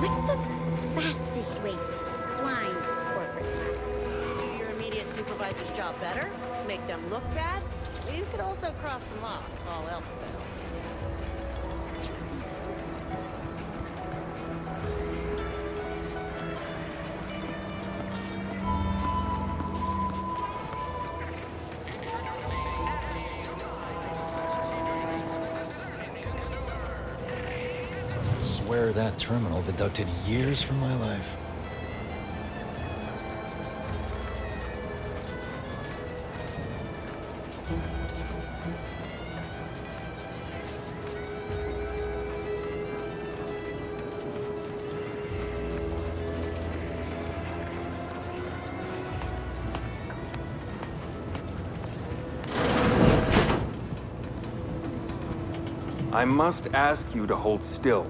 What's the fastest way to climb corporate ladder? Do your immediate supervisor's job better? Make them look bad? You could also cross them off, if all else fails. Swear that terminal deducted years from my life. I must ask you to hold still.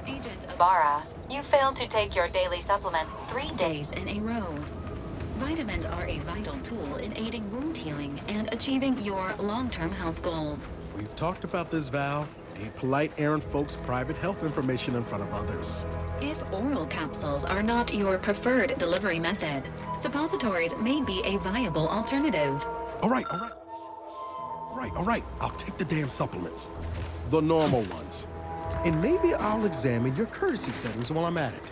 Agent Ibarra, you failed to take your daily supplements 3 days in a row. Vitamins are a vital tool in aiding wound healing and achieving your long-term health goals. We've talked about this, Val. Ain't polite airing folks' private health information in front of others. If oral capsules are not your preferred delivery method, suppositories may be a viable alternative. All right. I'll take the damn supplements. The normal ones. And maybe I'll examine your courtesy settings while I'm at it.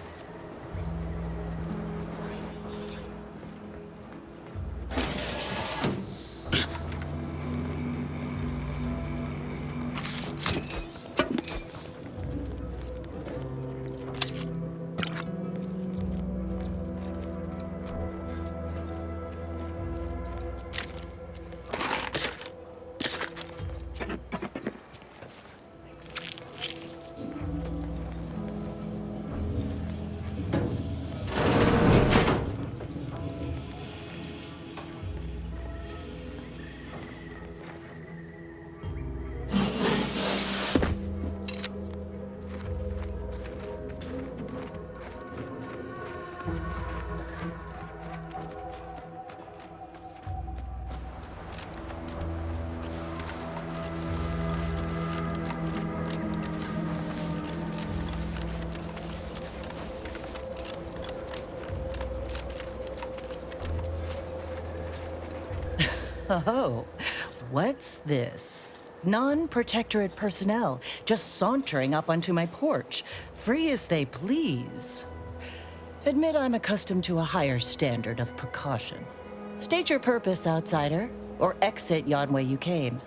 Oh, what's this? Non-protectorate personnel just sauntering up onto my porch, free as they please. Admit I'm accustomed to a higher standard of precaution. State your purpose, outsider, or exit yon way you came.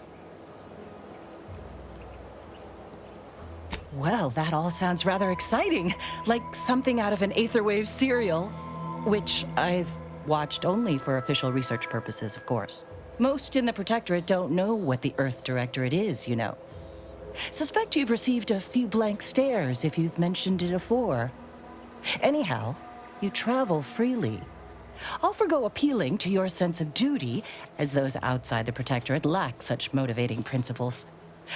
Well, that all sounds rather exciting, like something out of an Aetherwave serial, which I've watched only for official research purposes, of course. Most in the Protectorate don't know what the Earth Directorate is, you know. Suspect you've received a few blank stares if you've mentioned it afore. Anyhow, you travel freely. I'll forgo appealing to your sense of duty, as those outside the Protectorate lack such motivating principles.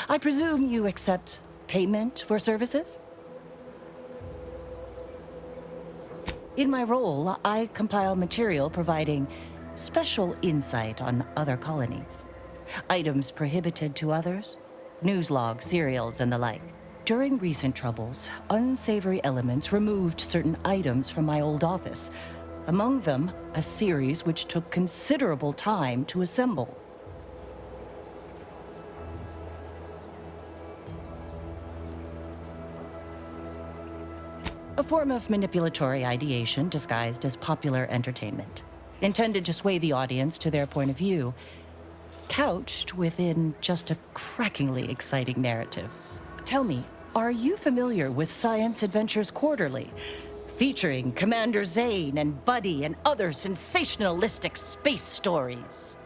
I presume you accept payment for services? In my role, I compile material providing special insight on other colonies. Items prohibited to others, news logs, serials, and the like. During recent troubles, unsavory elements removed certain items from my old office. Among them, a series which took considerable time to assemble. A form of manipulatory ideation disguised as popular entertainment, intended to sway the audience to their point of view, couched within just a crackingly exciting narrative. Tell me, are you familiar with Science Adventures Quarterly, featuring Commander Zane and Buddy and other sensationalistic space stories?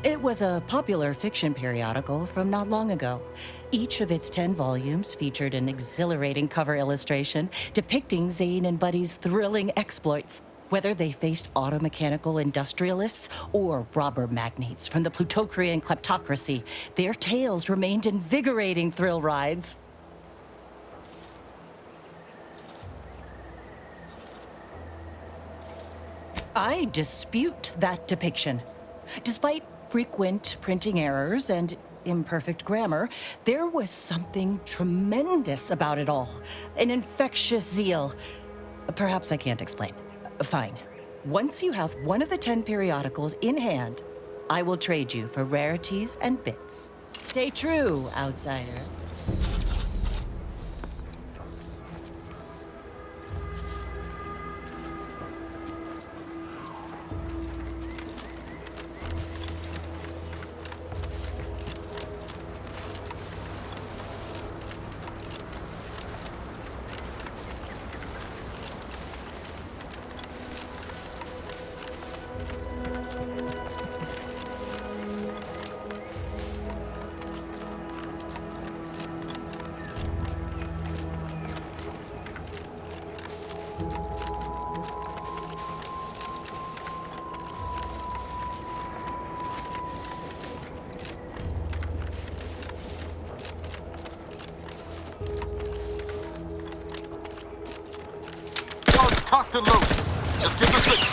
It was a popular fiction periodical from not long ago. Each of its 10 volumes featured an exhilarating cover illustration depicting Zane and Buddy's thrilling exploits. Whether they faced automechanical industrialists or robber magnates from the Plutocrian kleptocracy, their tales remained invigorating thrill rides. I dispute that depiction. Despite frequent printing errors and imperfect grammar, there was something tremendous about it all. An infectious zeal. Perhaps I can't explain. Fine. Once you have one of the 10 periodicals in hand, I will trade you for rarities and bits. Stay true, outsider. Cocked and loaded. Just give the signal.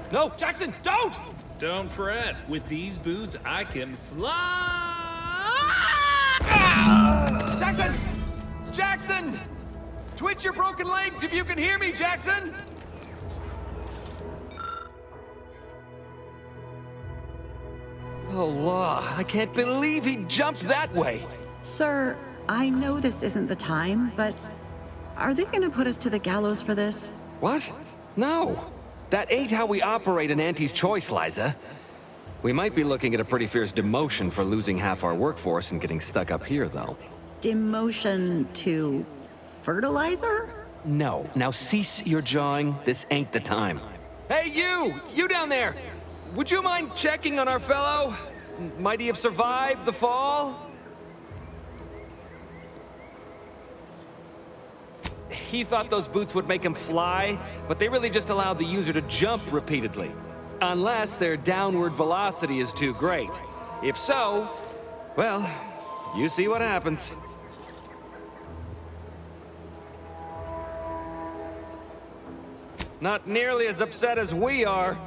No, Jackson, don't! Don't fret. With these boots, I can fly! Jackson! Jackson! Twitch your broken legs if you can hear me, Jackson! Oh, law, I can't believe he jumped that way. Sir, I know this isn't the time, but are they gonna put us to the gallows for this? What? No. That ain't how we operate in Auntie's Choice, Liza. We might be looking at a pretty fierce demotion for losing half our workforce and getting stuck up here, though. Demotion to fertilizer? No. Now cease your jawing. This ain't the time. Hey, you! You down there! Would you mind checking on our fellow? Might he have survived the fall? He thought those boots would make him fly, but they really just allow the user to jump repeatedly. Unless their downward velocity is too great. If so, well, you see what happens. Not nearly as upset as we are.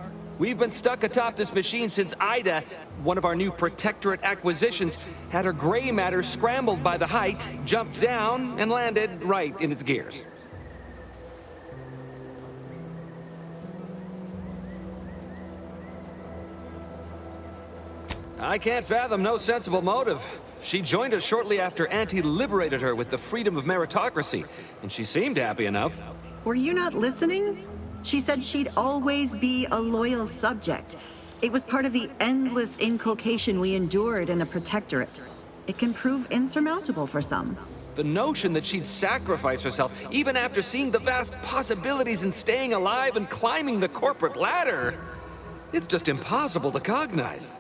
We've been stuck atop this machine since Ida, one of our new Protectorate acquisitions, had her gray matter scrambled by the height, jumped down, and landed right in its gears. I can't fathom no sensible motive. She joined us shortly after Auntie liberated her with the freedom of meritocracy, and she seemed happy enough. Were you not listening? She said she'd always be a loyal subject. It was part of the endless inculcation we endured in the Protectorate. It can prove insurmountable for some. The notion that she'd sacrifice herself, even after seeing the vast possibilities in staying alive and climbing the corporate ladder, it's just impossible to cognize.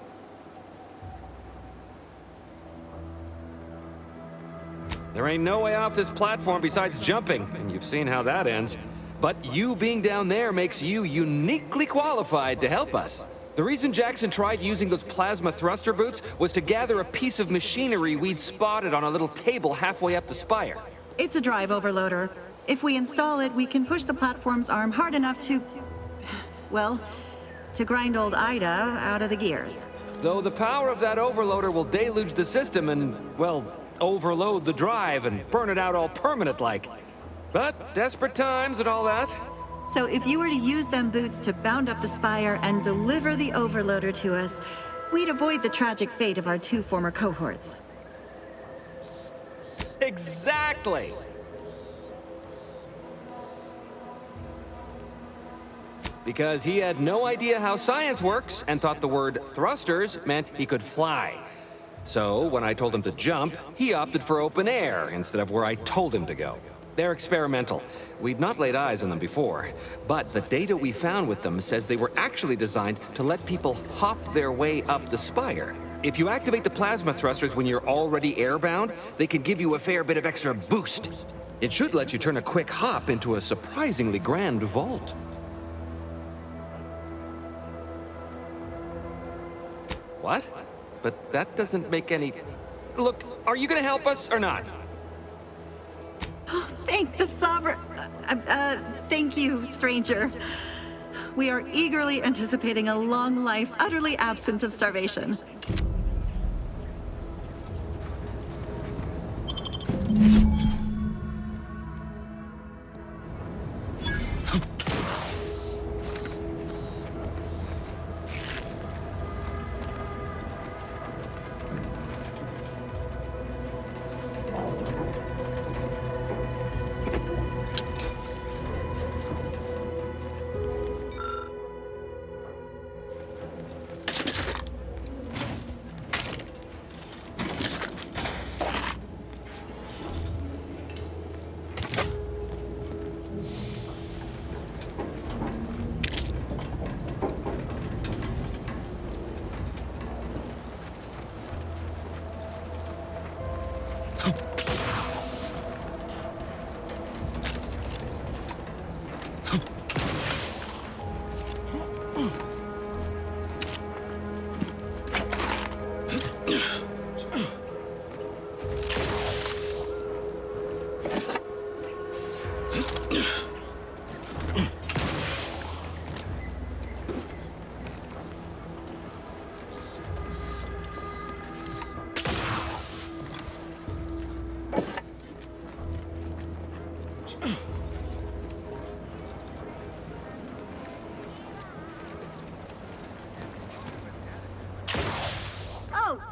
There ain't no way off this platform besides jumping, and you've seen how that ends. But you being down there makes you uniquely qualified to help us. The reason Jackson tried using those plasma thruster boots was to gather a piece of machinery we'd spotted on a little table halfway up the spire. It's a drive overloader. If we install it, we can push the platform's arm hard enough to... well, to grind old Ida out of the gears. Though the power of that overloader will deluge the system and, well, overload the drive and burn it out all permanent-like. But desperate times and all that. So if you were to use them boots to bound up the spire and deliver the overloader to us, we'd avoid the tragic fate of our 2 former cohorts. Exactly! Because he had no idea how science works and thought the word thrusters meant he could fly. So when I told him to jump, he opted for open air instead of where I told him to go. They're experimental. We'd not laid eyes on them before, but the data we found with them says they were actually designed to let people hop their way up the spire. If you activate the plasma thrusters when you're already airbound, they can give you a fair bit of extra boost. It should let you turn a quick hop into a surprisingly grand vault. What? But that doesn't make any... Look, are you gonna help us or not? Thank the Sovereign... thank you, stranger. We are eagerly anticipating a long life utterly absent of starvation.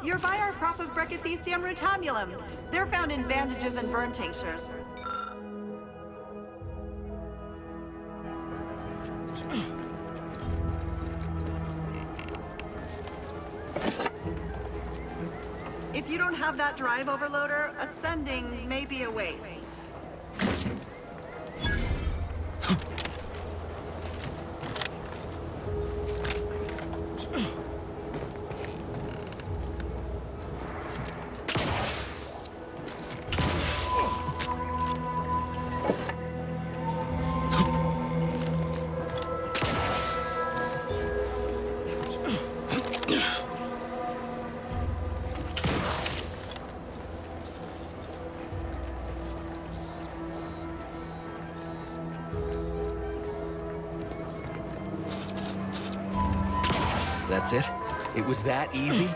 You're by our crop of Brachythecium rutabulum. They're found in bandages and burn tinctures. If you don't have that drive overloader, ascending may be a waste. That's it? It was that easy?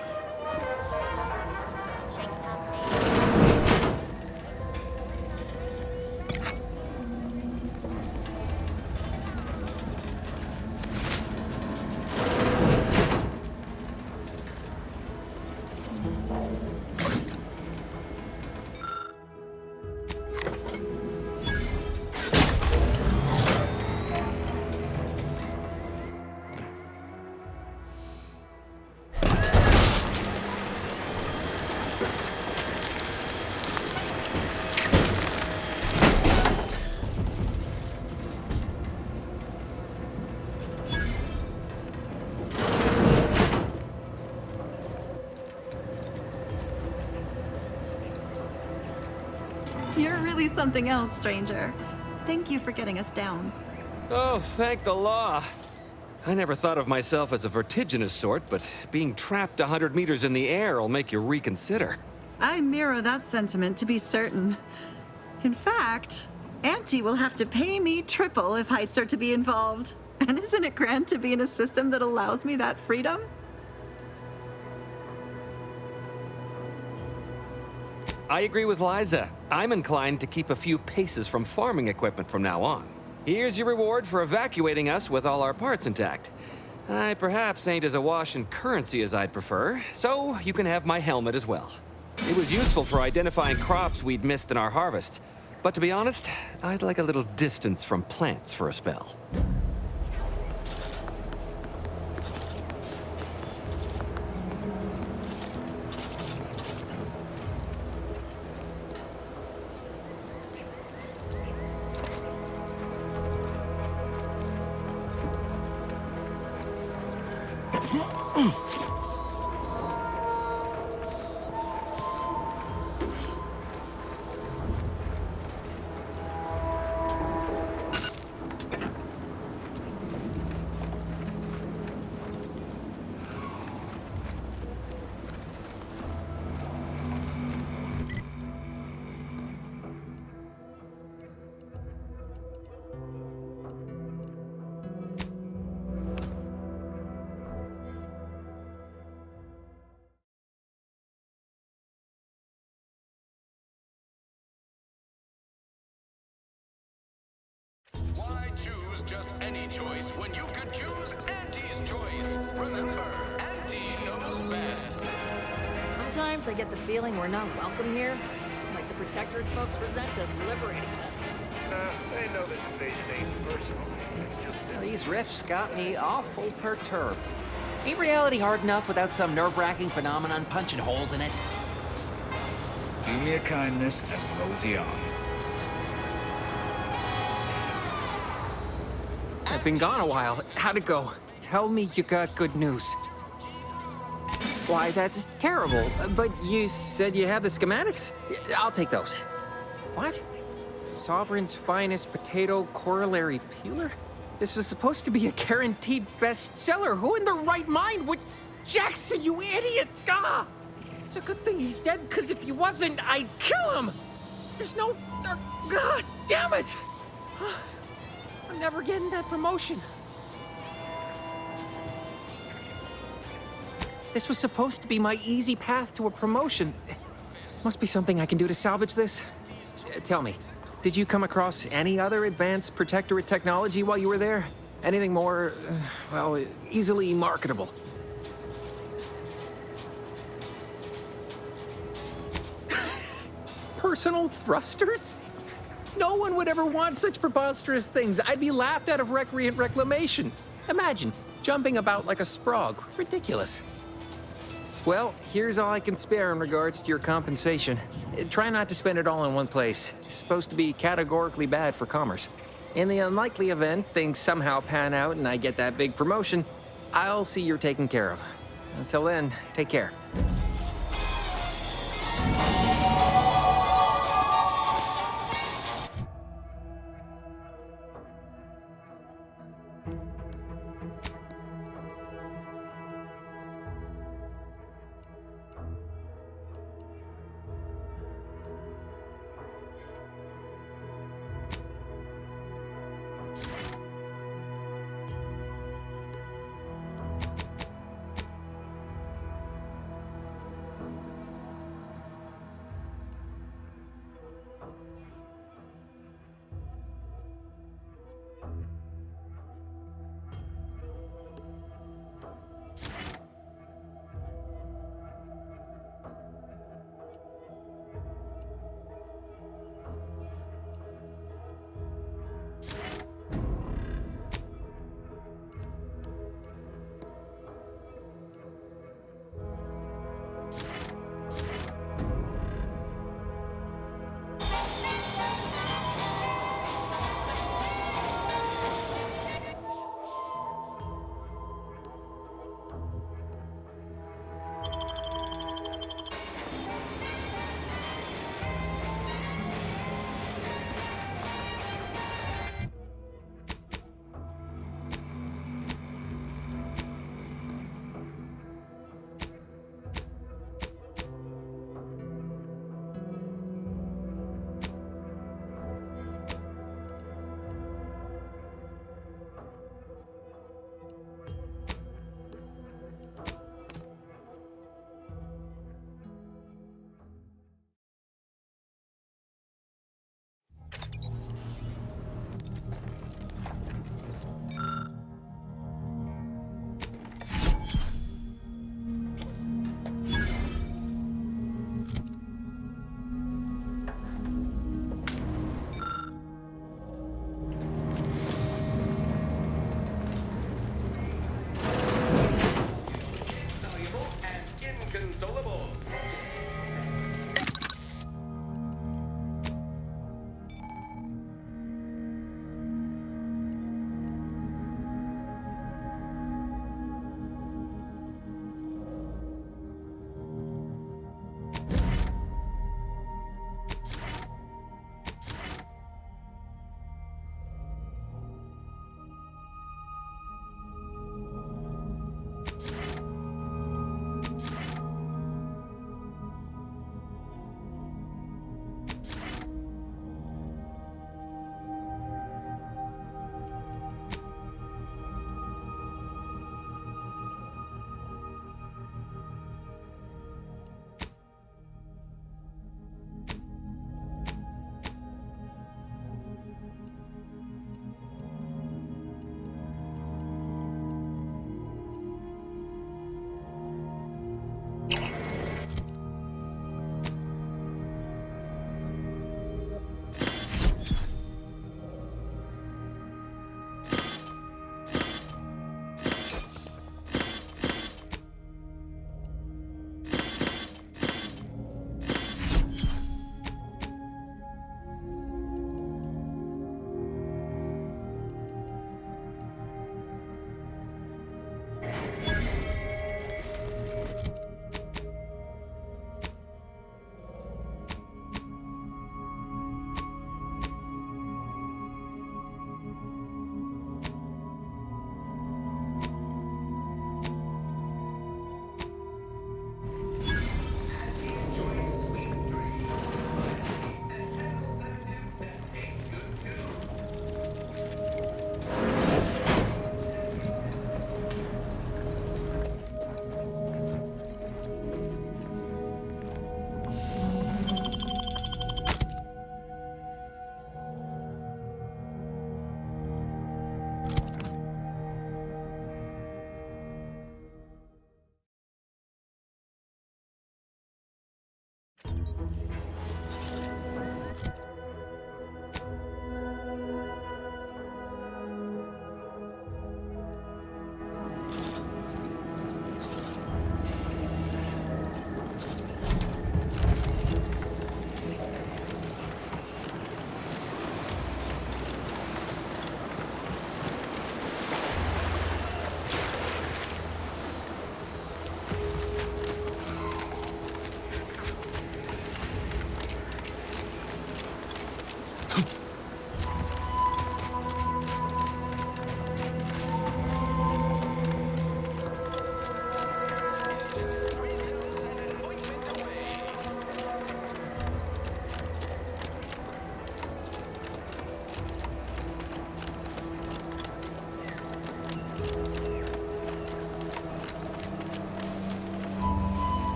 You're really something else, stranger. Thank you for getting us down. Oh, thank the law. I never thought of myself as a vertiginous sort, but being trapped 100 meters in the air will make you reconsider. I mirror that sentiment, to be certain. In fact, Auntie will have to pay me triple if heights are to be involved. And isn't it grand to be in a system that allows me that freedom? I agree with Liza. I'm inclined to keep a few paces from farming equipment from now on. Here's your reward for evacuating us with all our parts intact. I perhaps ain't as awash in currency as I'd prefer, so you can have my helmet as well. It was useful for identifying crops we'd missed in our harvest. But to be honest, I'd like a little distance from plants for a spell. Why choose just any choice when you could choose Auntie's choice? Remember, Auntie knows best. Sometimes I get the feeling we're not welcome here. Like the Protectorate folks resent us liberating them. They know this invasion ain't personal. These riffs got me awful perturbed. Ain't reality hard enough without some nerve-wracking phenomenon punching holes in it? Do me a kindness and mosey on. I've been gone a while. How'd it go? Tell me you got good news. Why, that's terrible. But you said you have the schematics? I'll take those. What? Sovereign's finest potato corollary peeler? This was supposed to be a guaranteed bestseller. Who in their right mind would... Jackson, you idiot! Ah! It's a good thing he's dead, because if he wasn't, I'd kill him! There's no... God damn it! I'm never getting that promotion. This was supposed to be my easy path to a promotion. Must be something I can do to salvage this. Tell me, did you come across any other advanced Protectorate technology while you were there? Anything more, well, easily marketable? Personal thrusters? No one would ever want such preposterous things. I'd be laughed out of recreant reclamation. Imagine, jumping about like a sprog. Ridiculous. Well, here's all I can spare in regards to your compensation. Try not to spend it all in one place. It's supposed to be categorically bad for commerce. In the unlikely event things somehow pan out and I get that big promotion, I'll see you're taken care of. Until then, take care.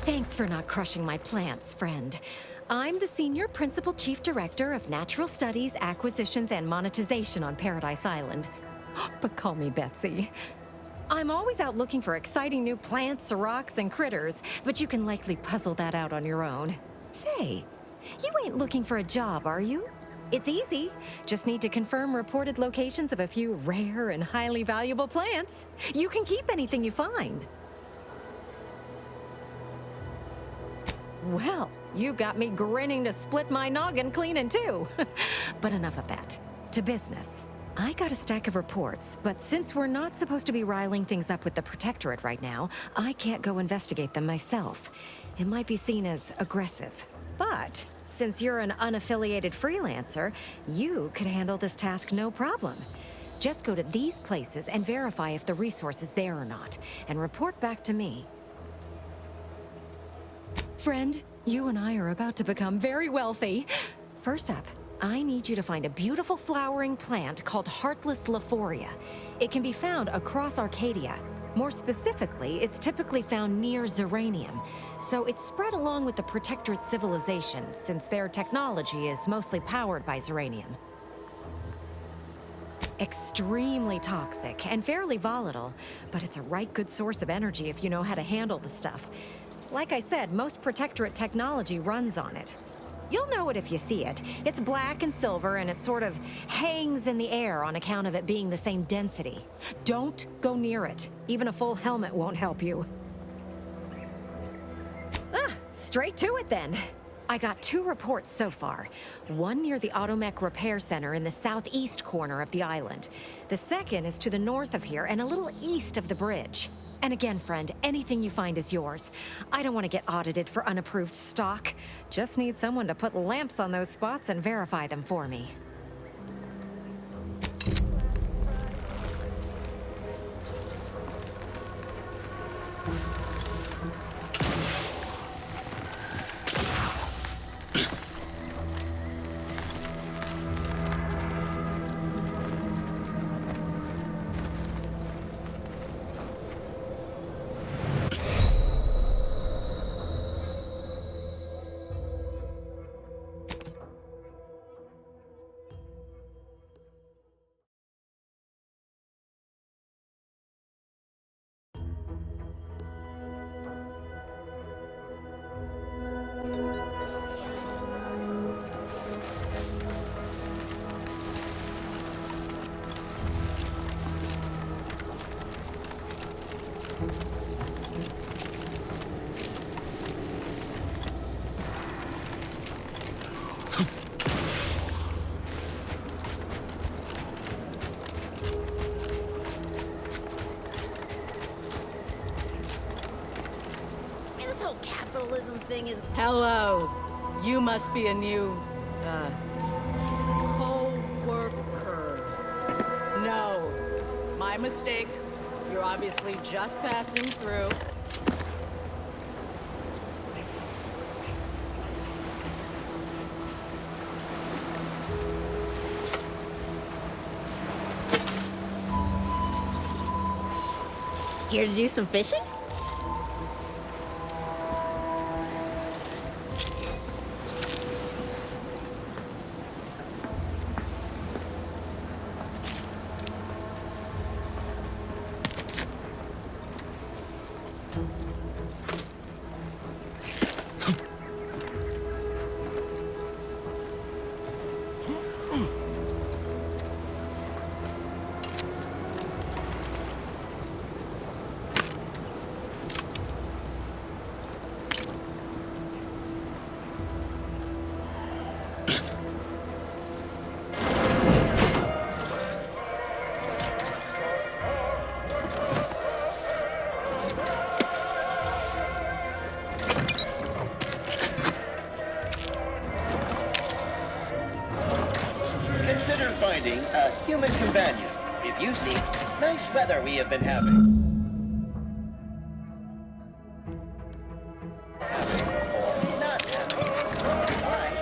Thanks for not crushing my plants, friend. I'm the Senior Principal Chief Director of Natural Studies, Acquisitions, and Monetization on Paradise Island. But call me Betsy. I'm always out looking for exciting new plants, rocks, and critters, but you can likely puzzle that out on your own. Say, you ain't looking for a job, are you? It's easy. Just need to confirm reported locations of a few rare and highly valuable plants. You can keep anything you find. Well, you got me grinning to split my noggin clean in two. But enough of that. To business. I got a stack of reports, but since we're not supposed to be riling things up with the Protectorate right now, I can't go investigate them myself. It might be seen as aggressive. But since you're an unaffiliated freelancer, you could handle this task no problem. Just go to these places and verify if the resource is there or not, and report back to me. Friend, you and I are about to become very wealthy. First up, I need you to find a beautiful flowering plant called Heartless Lephoria. It can be found across Arcadia. More specifically, it's typically found near Zeranium, so it's spread along with the Protectorate civilization, since their technology is mostly powered by Zeranium. Extremely toxic and fairly volatile, but it's a right good source of energy if you know how to handle the stuff. Like I said, most Protectorate technology runs on it. You'll know it if you see it. It's black and silver, and it sort of hangs in the air on account of it being the same density. Don't go near it. Even a full helmet won't help you. Straight to it then. I got 2 reports so far. One near the Automech Repair Center in the southeast corner of the island. The second is to the north of here and a little east of the bridge. And again, friend, anything you find is yours. I don't want to get audited for unapproved stock. Just need someone to put lamps on those spots and verify them for me. Thing is... Hello. You must be a new, co-worker. No. My mistake. You're obviously just passing through. Here to do some fishing? Finding a human companion. If you see, nice weather we have been having. Or not having. Bye.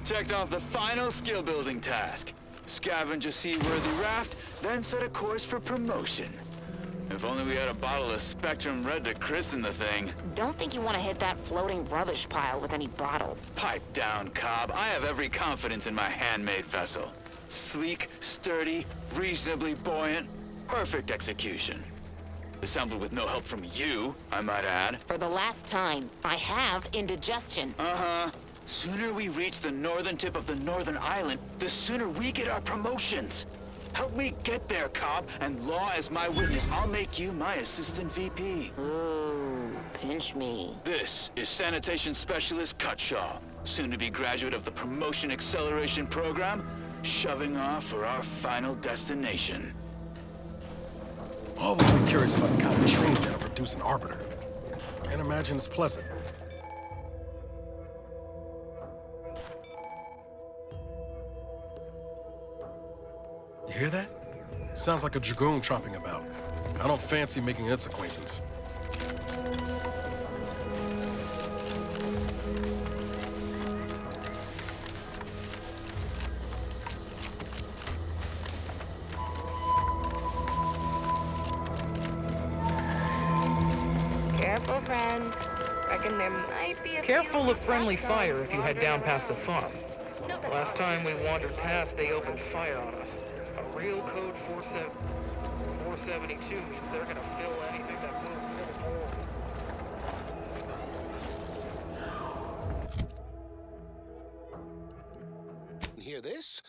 Checked off the final skill-building task. Scavenge a seaworthy raft, then set a course for promotion. If only we had a bottle of Spectrum Red to christen the thing. Don't think you want to hit that floating rubbish pile with any bottles. Pipe down, Cobb. I have every confidence in my handmade vessel. Sleek, sturdy, reasonably buoyant, perfect execution. Assembled with no help from you, I might add. For the last time, I have indigestion. Uh-huh. Sooner we reach the northern tip of the northern island, the sooner we get our promotions. Help me get there, Cobb, and law as my witness, I'll make you my assistant VP. Ooh, pinch me. This is Sanitation Specialist Cutshaw, soon-to-be graduate of the Promotion Acceleration Program, shoving off for our final destination. Always been curious about the kind of training that'll produce an arbiter. Can't imagine it's pleasant. You hear that? Sounds like a dragoon tromping about. I don't fancy making its acquaintance. Careful, friend. Reckon there might be a Careful of friendly fire if you head down past the farm. Last time we wandered past, they opened fire on us. A real code 472 means they're gonna fill anything that moves full of holes. Hear this?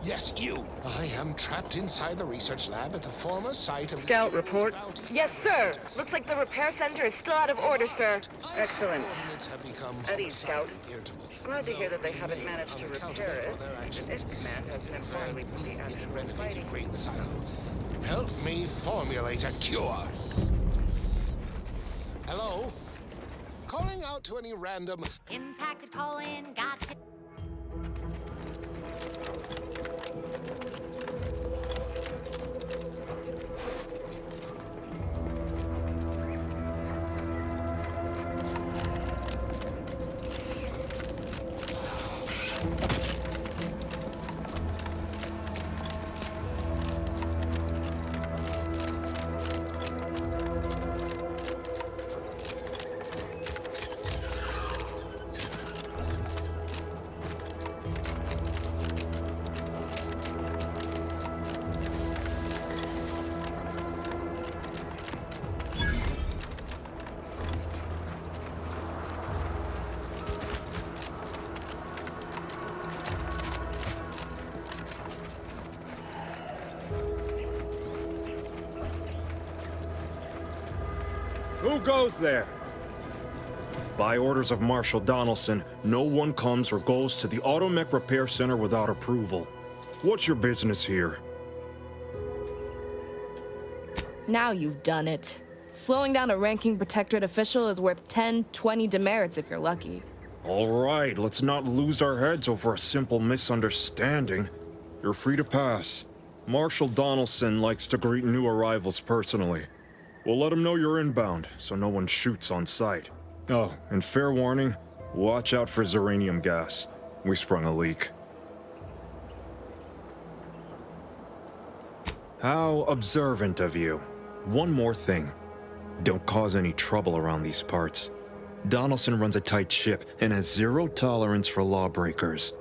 Yes, you. I am trapped inside the research lab at the former site of... Scout report. Yes, sir. Looks like the repair center is still out of order, sir. Excellent. Eddie, Scout. Glad to hear that they haven't managed to repair it. Its command has temporarily put the actual fighting... Great silo. Help me formulate a cure. Hello? Calling out to any random... Impacted colon, got to... Who goes there? By orders of Marshal Donaldson, no one comes or goes to the Automech Repair Center without approval. What's your business here? Now you've done it. Slowing down a ranking protectorate official is worth 10, 20 demerits if you're lucky. All right, let's not lose our heads over a simple misunderstanding. You're free to pass. Marshal Donaldson likes to greet new arrivals personally. We'll let him know you're inbound, so no one shoots on sight. Oh, and fair warning, watch out for xeranium gas. We sprung a leak. How observant of you. One more thing. Don't cause any trouble around these parts. Donaldson runs a tight ship and has zero tolerance for lawbreakers.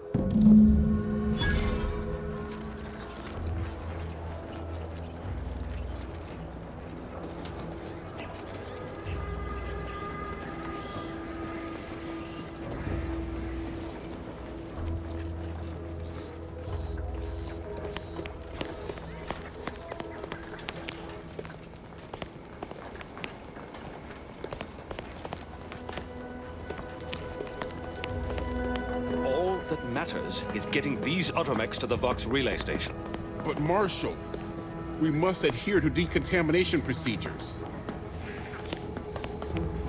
Is getting these automechs to the Vox relay station. But Marshal, we must adhere to decontamination procedures.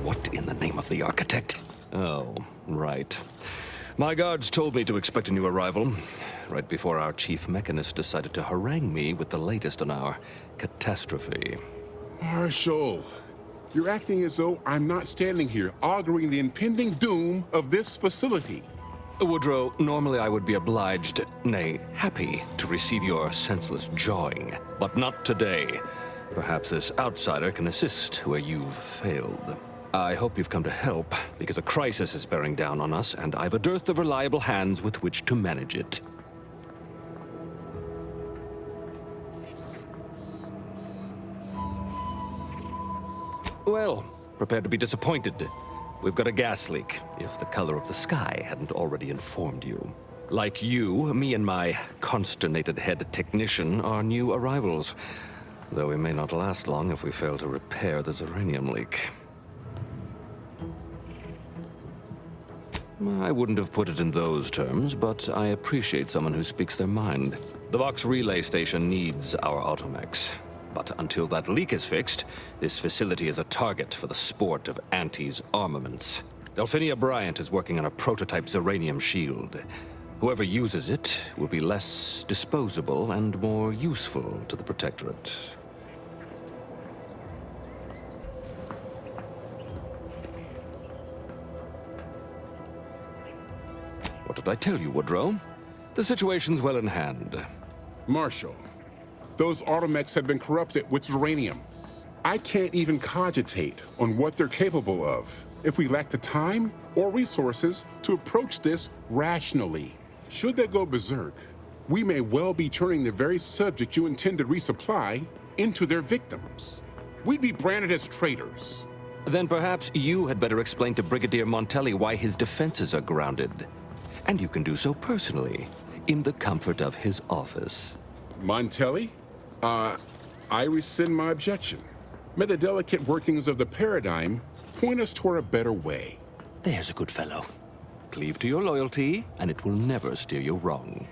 What in the name of the architect? Oh, right. My guards told me to expect a new arrival, right before our chief mechanist decided to harangue me with the latest on our catastrophe. Marshal, you're acting as though I'm not standing here auguring the impending doom of this facility. Woodrow, normally I would be obliged, nay, happy, to receive your senseless jawing, but not today. Perhaps this outsider can assist where you've failed. I hope you've come to help, because a crisis is bearing down on us, and I've a dearth of reliable hands with which to manage it. Well, prepare to be disappointed. We've got a gas leak, if the color of the sky hadn't already informed you. Like you, me and my consternated head technician are new arrivals, though we may not last long if we fail to repair the uranium leak. I wouldn't have put it in those terms, but I appreciate someone who speaks their mind. The Vox relay station needs our automechs. But until that leak is fixed, this facility is a target for the sport of Auntie's armaments. Delphinia Bryant is working on a prototype uranium shield. Whoever uses it will be less disposable and more useful to the Protectorate. What did I tell you, Woodrow? The situation's well in hand. Marshal, those automechs have been corrupted with uranium. I can't even cogitate on what they're capable of if we lack the time or resources to approach this rationally. Should they go berserk, we may well be turning the very subject you intend to resupply into their victims. We'd be branded as traitors. Then perhaps you had better explain to Brigadier Montelli why his defenses are grounded. And you can do so personally, in the comfort of his office. Montelli? I rescind my objection. May the delicate workings of the paradigm point us toward a better way. There's a good fellow. Cleave to your loyalty, and it will never steer you wrong.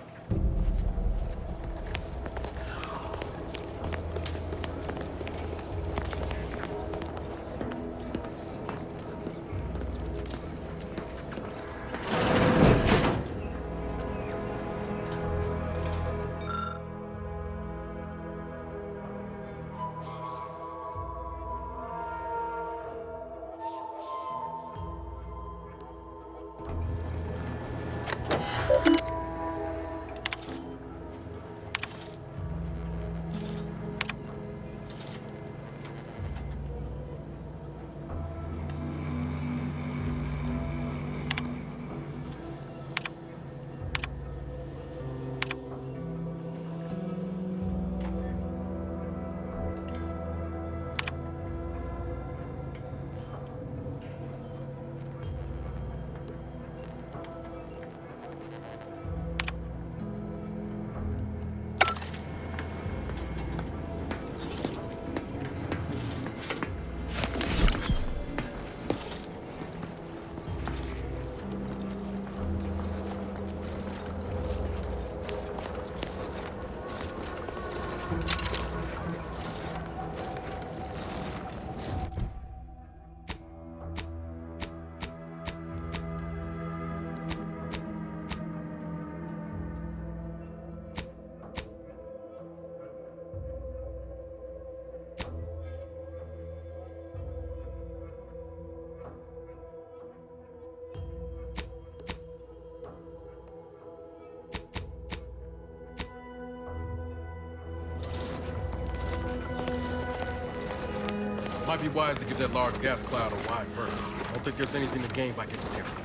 Might be wise to give that large gas cloud a wide berth. I don't think there's anything to gain by getting careful.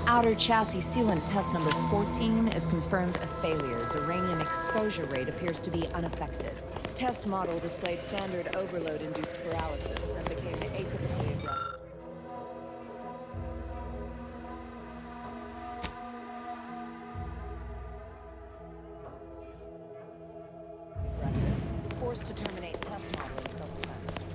Outer chassis sealant test number 14 is confirmed a failure. Uranium exposure rate appears to be unaffected. Test model displayed standard overload-induced paralysis that became atypically aggressive. Forced to terminate test model in self-defense.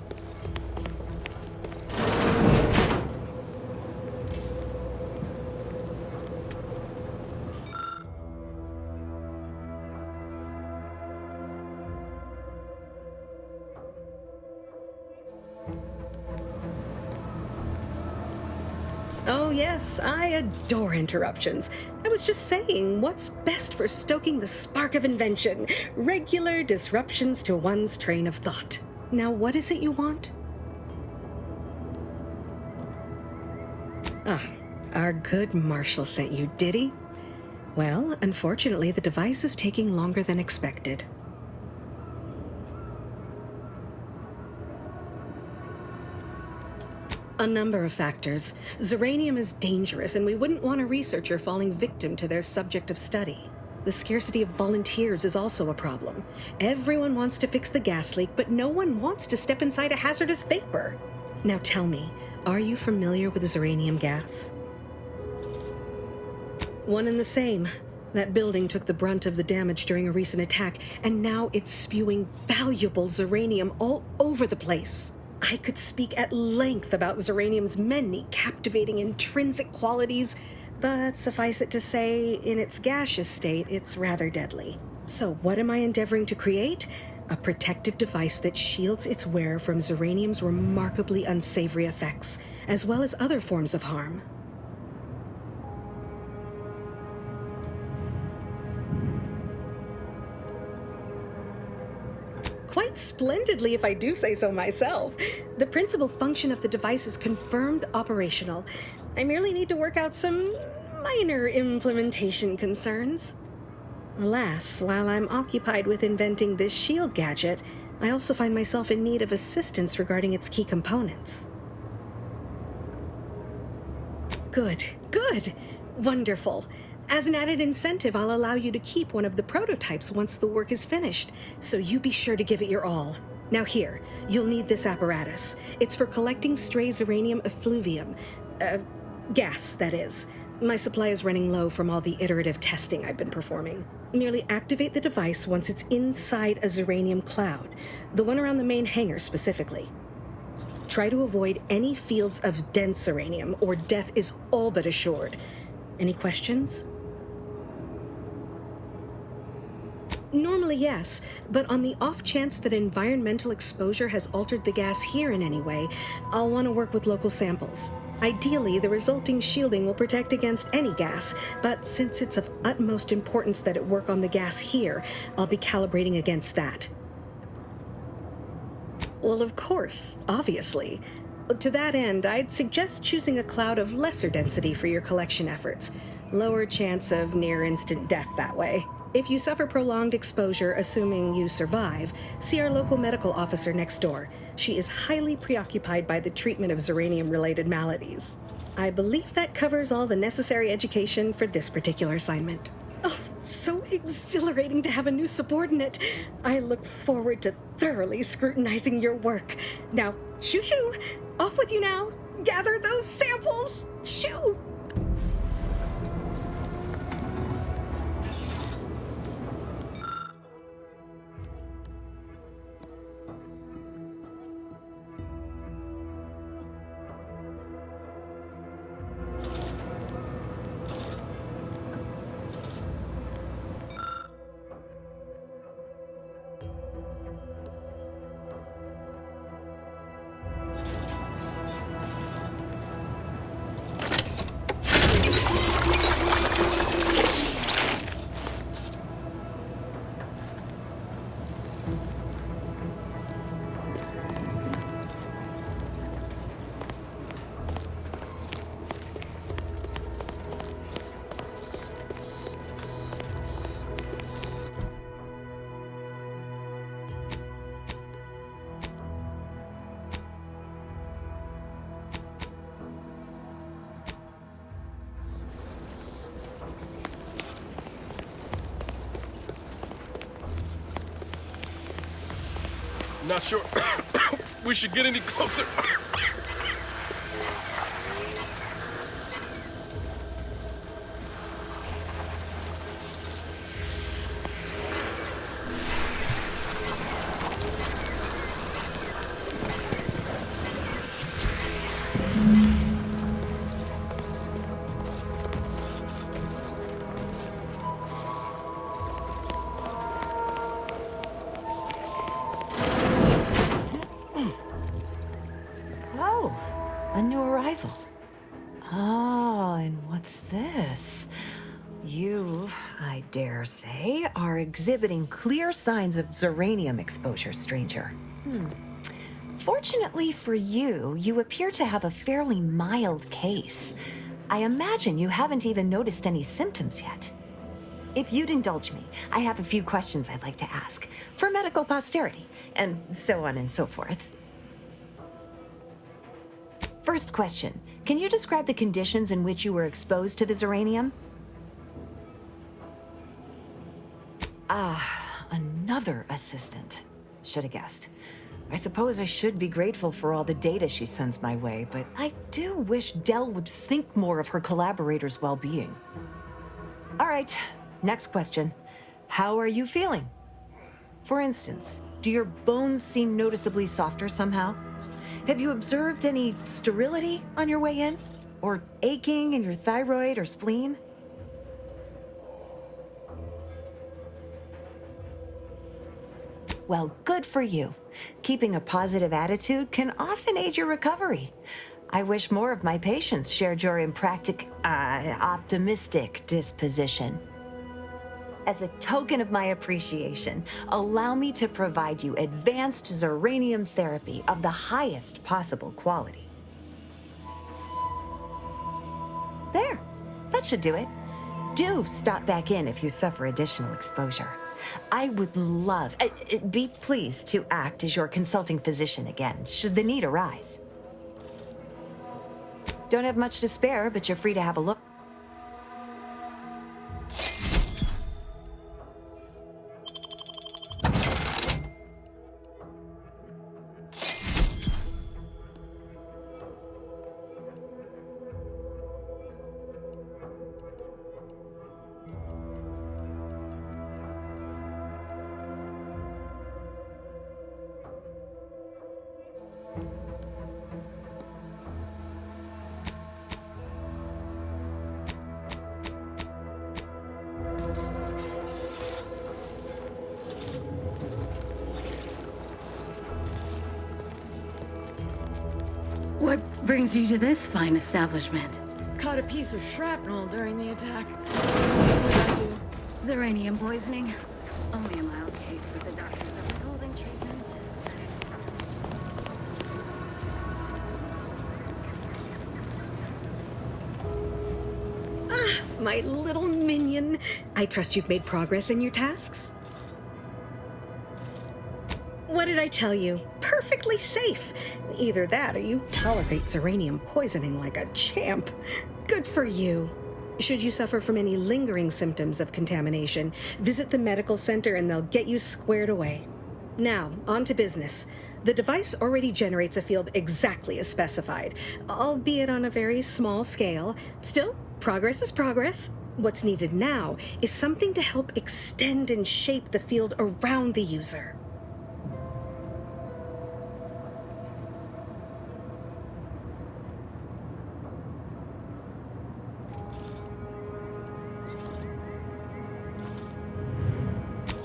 Oh yes, I adore interruptions. I was just saying, what's best for stoking the spark of invention? Regular disruptions to one's train of thought. Now what is it you want? Ah, our good Marshall sent you, did he? Well, unfortunately, the device is taking longer than expected. A number of factors. Zeranium is dangerous, and we wouldn't want a researcher falling victim to their subject of study. The scarcity of volunteers is also a problem. Everyone wants to fix the gas leak, but no one wants to step inside a hazardous vapor. Now tell me, are you familiar with zeranium gas? One and the same. That building took the brunt of the damage during a recent attack, and now it's spewing valuable zeranium all over the place. I could speak at length about zeranium's many captivating intrinsic qualities, but suffice it to say, in its gaseous state, it's rather deadly. So what am I endeavoring to create? A protective device that shields its wearer from zeranium's remarkably unsavory effects, as well as other forms of harm. Quite splendidly, if I do say so myself. The principal function of the device is confirmed operational. I merely need to work out some minor implementation concerns. Alas, while I'm occupied with inventing this shield gadget, I also find myself in need of assistance regarding its key components. Good. Wonderful. As an added incentive, I'll allow you to keep one of the prototypes once the work is finished, so you be sure to give it your all. Now here, you'll need this apparatus. It's for collecting stray zeranium effluvium. Gas, that is. My supply is running low from all the iterative testing I've been performing. Merely activate the device once it's inside a zeranium cloud, the one around the main hangar specifically. Try to avoid any fields of dense zeranium, or death is all but assured. Any questions? Normally, yes, but on the off chance that environmental exposure has altered the gas here in any way, I'll want to work with local samples. Ideally, the resulting shielding will protect against any gas, but since it's of utmost importance that it work on the gas here, I'll be calibrating against that. Well, of course, obviously. To that end, I'd suggest choosing a cloud of lesser density for your collection efforts. Lower chance of near-instant death that way. If you suffer prolonged exposure, assuming you survive, see our local medical officer next door. She is highly preoccupied by the treatment of zeranium-related maladies. I believe that covers all the necessary education for this particular assignment. Oh, so exhilarating to have a new subordinate. I look forward to thoroughly scrutinizing your work. Now, shoo-shoo! Off with you now! Gather those samples! Shoo! Not sure we should get any closer. A new arrival. Oh, and what's this? You, I dare say, are exhibiting clear signs of zeranium exposure, stranger. Fortunately for you, you appear to have a fairly mild case. I imagine you haven't even noticed any symptoms yet. If you'd indulge me, I have a few questions I'd like to ask, for medical posterity, and so on and so forth. First question, can you describe the conditions in which you were exposed to the zeranium? Ah, another assistant. Should have guessed. I suppose I should be grateful for all the data she sends my way, but I do wish Dell would think more of her collaborators' well-being. All right, next question. How are you feeling? For instance, do your bones seem noticeably softer somehow? Have you observed any sterility on your way in? Or aching in your thyroid or spleen? Well, good for you. Keeping a positive attitude can often aid your recovery. I wish more of my patients shared your optimistic disposition. As a token of my appreciation, allow me to provide you advanced zeranium therapy of the highest possible quality. There, that should do it. Do stop back in if you suffer additional exposure. I would love, be pleased to act as your consulting physician again, should the need arise. Don't have much to spare, but you're free to have a look. What brings you to this fine establishment? Caught a piece of shrapnel during the attack. Zeranium poisoning. Only a mild case, but the doctors are withholding treatment. Ah, my little minion. I trust you've made progress in your tasks? What did I tell you? Perfectly safe. Either that or you tolerate zeranium poisoning like a champ. Good for you. Should you suffer from any lingering symptoms of contamination, visit the medical center and they'll get you squared away. Now, on to business. The device already generates a field exactly as specified, albeit on a very small scale. Still, progress is progress. What's needed now is something to help extend and shape the field around the user.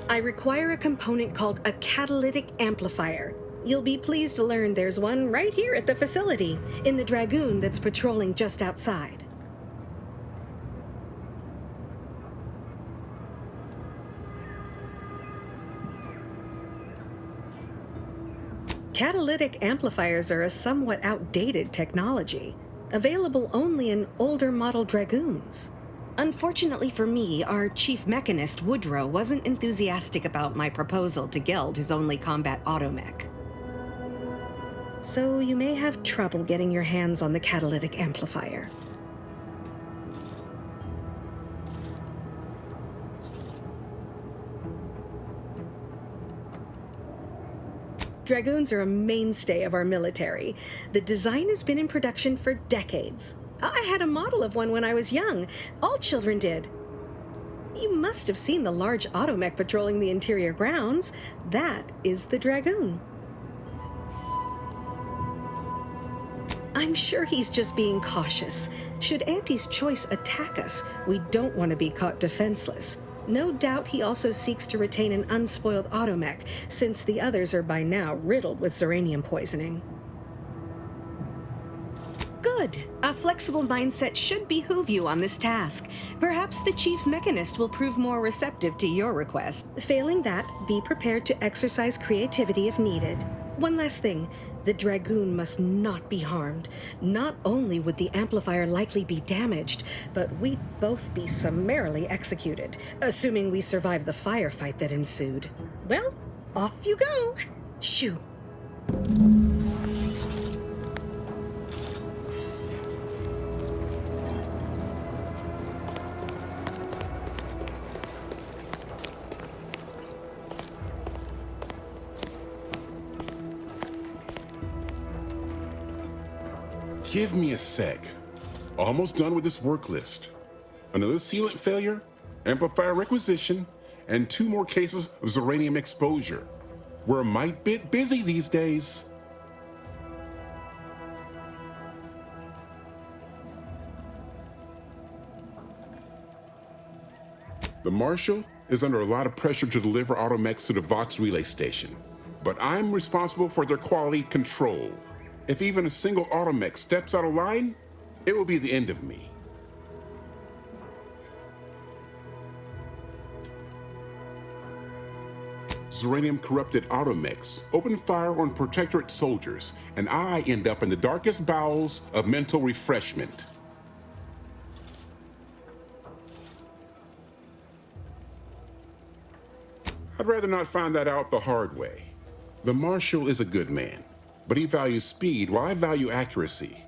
I require a component called a catalytic amplifier. You'll be pleased to learn there's one right here at the facility, in the Dragoon that's patrolling just outside. Catalytic amplifiers are a somewhat outdated technology, available only in older model Dragoons. Unfortunately for me, our chief mechanist, Woodrow, wasn't enthusiastic about my proposal to geld his only combat automech. So you may have trouble getting your hands on the catalytic amplifier. Dragoons are a mainstay of our military. The design has been in production for decades. I had a model of one when I was young. All children did. You must have seen the large automech patrolling the interior grounds. That is the Dragoon. I'm sure he's just being cautious. Should Auntie's Choice attack us, we don't want to be caught defenseless. No doubt he also seeks to retain an unspoiled automech, since the others are by now riddled with zeranium poisoning. Good. A flexible mindset should behoove you on this task. Perhaps the chief mechanist will prove more receptive to your request. Failing that, be prepared to exercise creativity if needed. One last thing. The Dragoon must not be harmed. Not only would the amplifier likely be damaged, but we'd both be summarily executed, assuming we survive the firefight that ensued. Well, off you go. Shoo. Give me a sec. Almost done with this work list. Another sealant failure, amplifier requisition, and 2 more cases of Zeranium exposure. We're a mite bit busy these days. The Marshal is under a lot of pressure to deliver automechs to the Vox relay station, but I'm responsible for their quality control. If even a single automech steps out of line, it will be the end of me. Zeranium-corrupted automechs open fire on Protectorate soldiers, and I end up in the darkest bowels of mental refreshment. I'd rather not find that out the hard way. The Marshal is a good man, but he values speed while I value accuracy.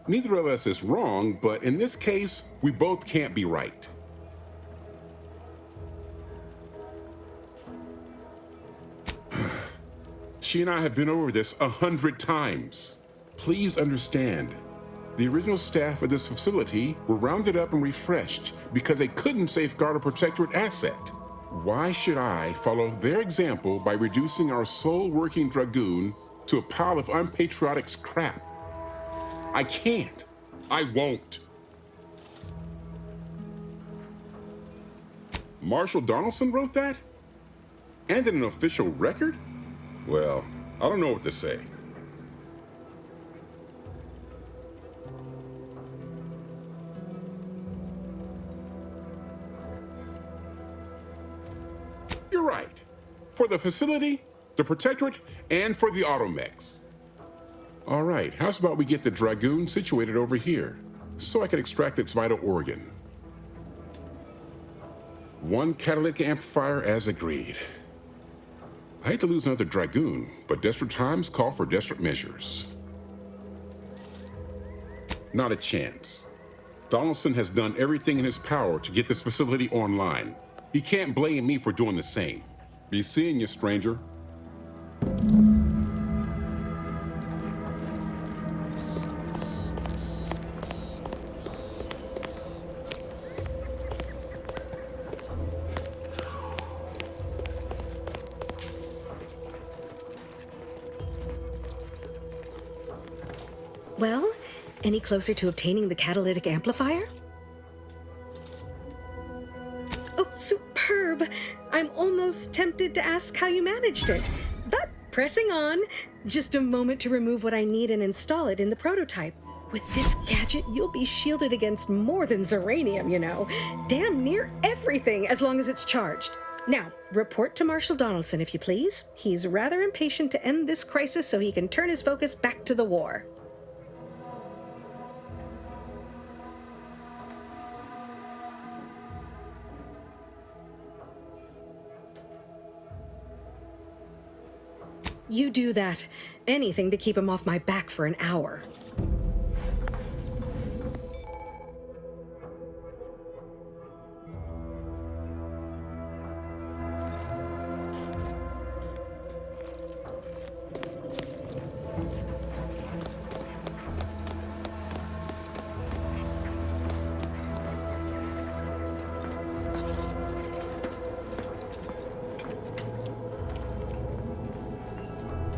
Neither of us is wrong, but in this case, we both can't be right. She and I have been over this 100 times. Please understand, the original staff of this facility were rounded up and refreshed because they couldn't safeguard a Protectorate asset. Why should I follow their example by reducing our sole working Dragoon to a pile of unpatriotic scrap? I can't. I won't. Marshal Donaldson wrote that? And in an official record? Well, I don't know what to say. You're right. For the facility, the Protectorate, and for the automechs. All right, how's about we get the Dragoon situated over here, so I can extract its vital organ? 1 catalytic amplifier as agreed. I hate to lose another Dragoon, but desperate times call for desperate measures. Not a chance. Donaldson has done everything in his power to get this facility online. He can't blame me for doing the same. Be seeing you, stranger. Well, any closer to obtaining the catalytic amplifier? Oh, superb! I'm almost tempted to ask how you managed it. But pressing on, just a moment to remove what I need and install it in the prototype. With this gadget, you'll be shielded against more than Zeranium, you know. Damn near everything, as long as it's charged. Now, report to Marshal Donaldson, if you please. He's rather impatient to end this crisis so he can turn his focus back to the war. You do that. Anything to keep him off my back for an hour.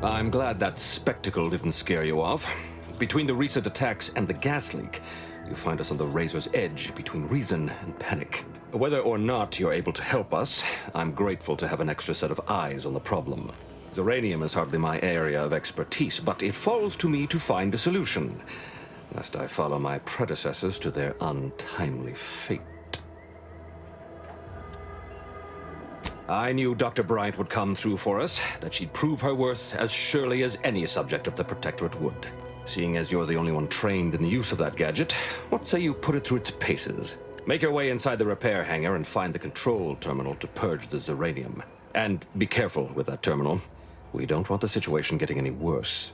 I'm glad that spectacle didn't scare you off. Between the recent attacks and the gas leak, you find us on the razor's edge between reason and panic. Whether or not you're able to help us, I'm grateful to have an extra set of eyes on the problem. Zeranium is hardly my area of expertise, but it falls to me to find a solution, lest I follow my predecessors to their untimely fate. I knew Dr. Bryant would come through for us, that she'd prove her worth as surely as any subject of the Protectorate would. Seeing as you're the only one trained in the use of that gadget, what say you put it through its paces? Make your way inside the repair hangar and find the control terminal to purge the Zeranium. And be careful with that terminal. We don't want the situation getting any worse.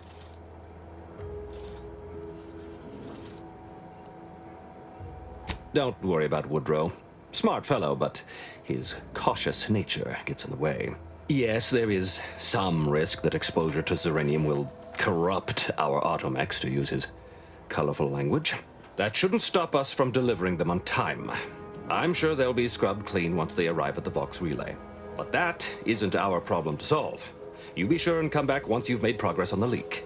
Don't worry about Woodrow. Smart fellow, but his cautious nature gets in the way. Yes, there is some risk that exposure to Zeranium will corrupt our automechs, to use his colorful language. That shouldn't stop us from delivering them on time. I'm sure they'll be scrubbed clean once they arrive at the Vox relay. But that isn't our problem to solve. You be sure and come back once you've made progress on the leak.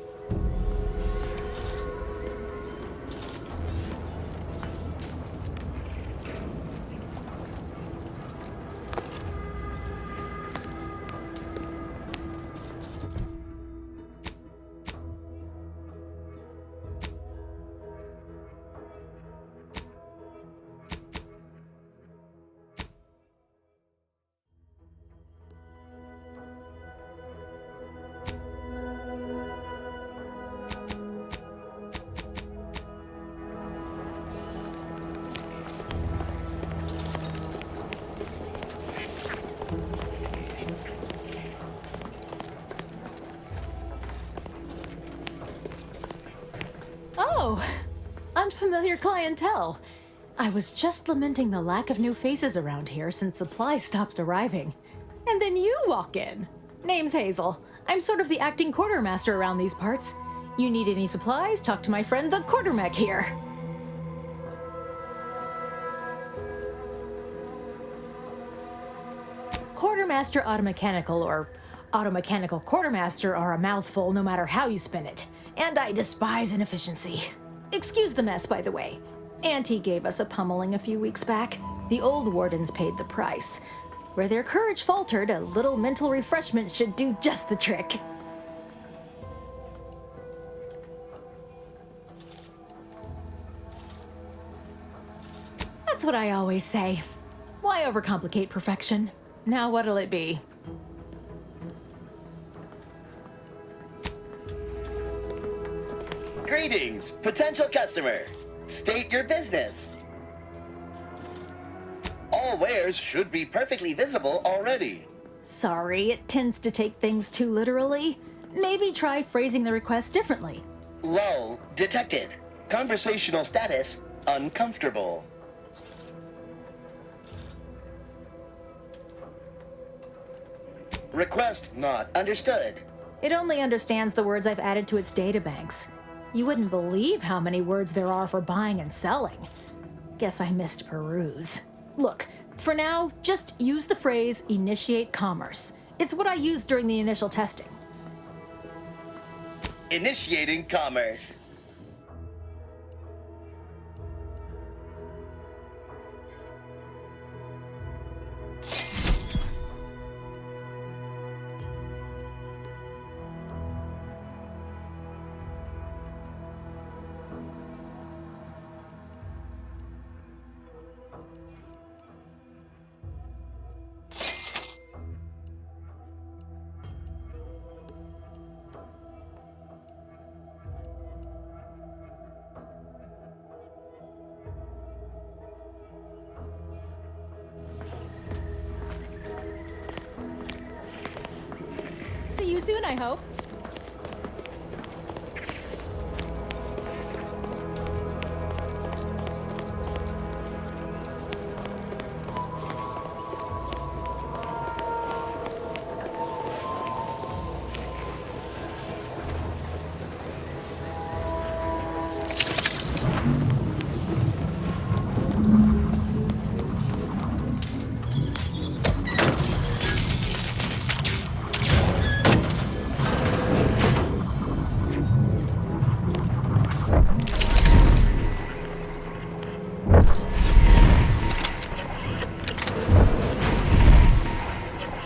Oh, unfamiliar clientele. I was just lamenting the lack of new faces around here since supplies stopped arriving. And then you walk in. Name's Hazel. I'm sort of the acting quartermaster around these parts. You need any supplies? Talk to my friend the quartermech here. Quartermaster automechanical or automechanical quartermaster are a mouthful no matter how you spin it. And I despise inefficiency. Excuse the mess, by the way. Auntie gave us a pummeling a few weeks back. The old wardens paid the price. Where their courage faltered, a little mental refreshment should do just the trick. That's what I always say. Why overcomplicate perfection? Now what'll it be? Greetings, potential customer. State your business. All wares should be perfectly visible already. Sorry, it tends to take things too literally. Maybe try phrasing the request differently. Lull detected. Conversational status uncomfortable. Request not understood. It only understands the words I've added to its databanks. You wouldn't believe how many words there are for buying and selling. Guess I missed peruse. Look, for now, just use the phrase initiate commerce. It's what I used during the initial testing. Initiating commerce. See you soon, I hope.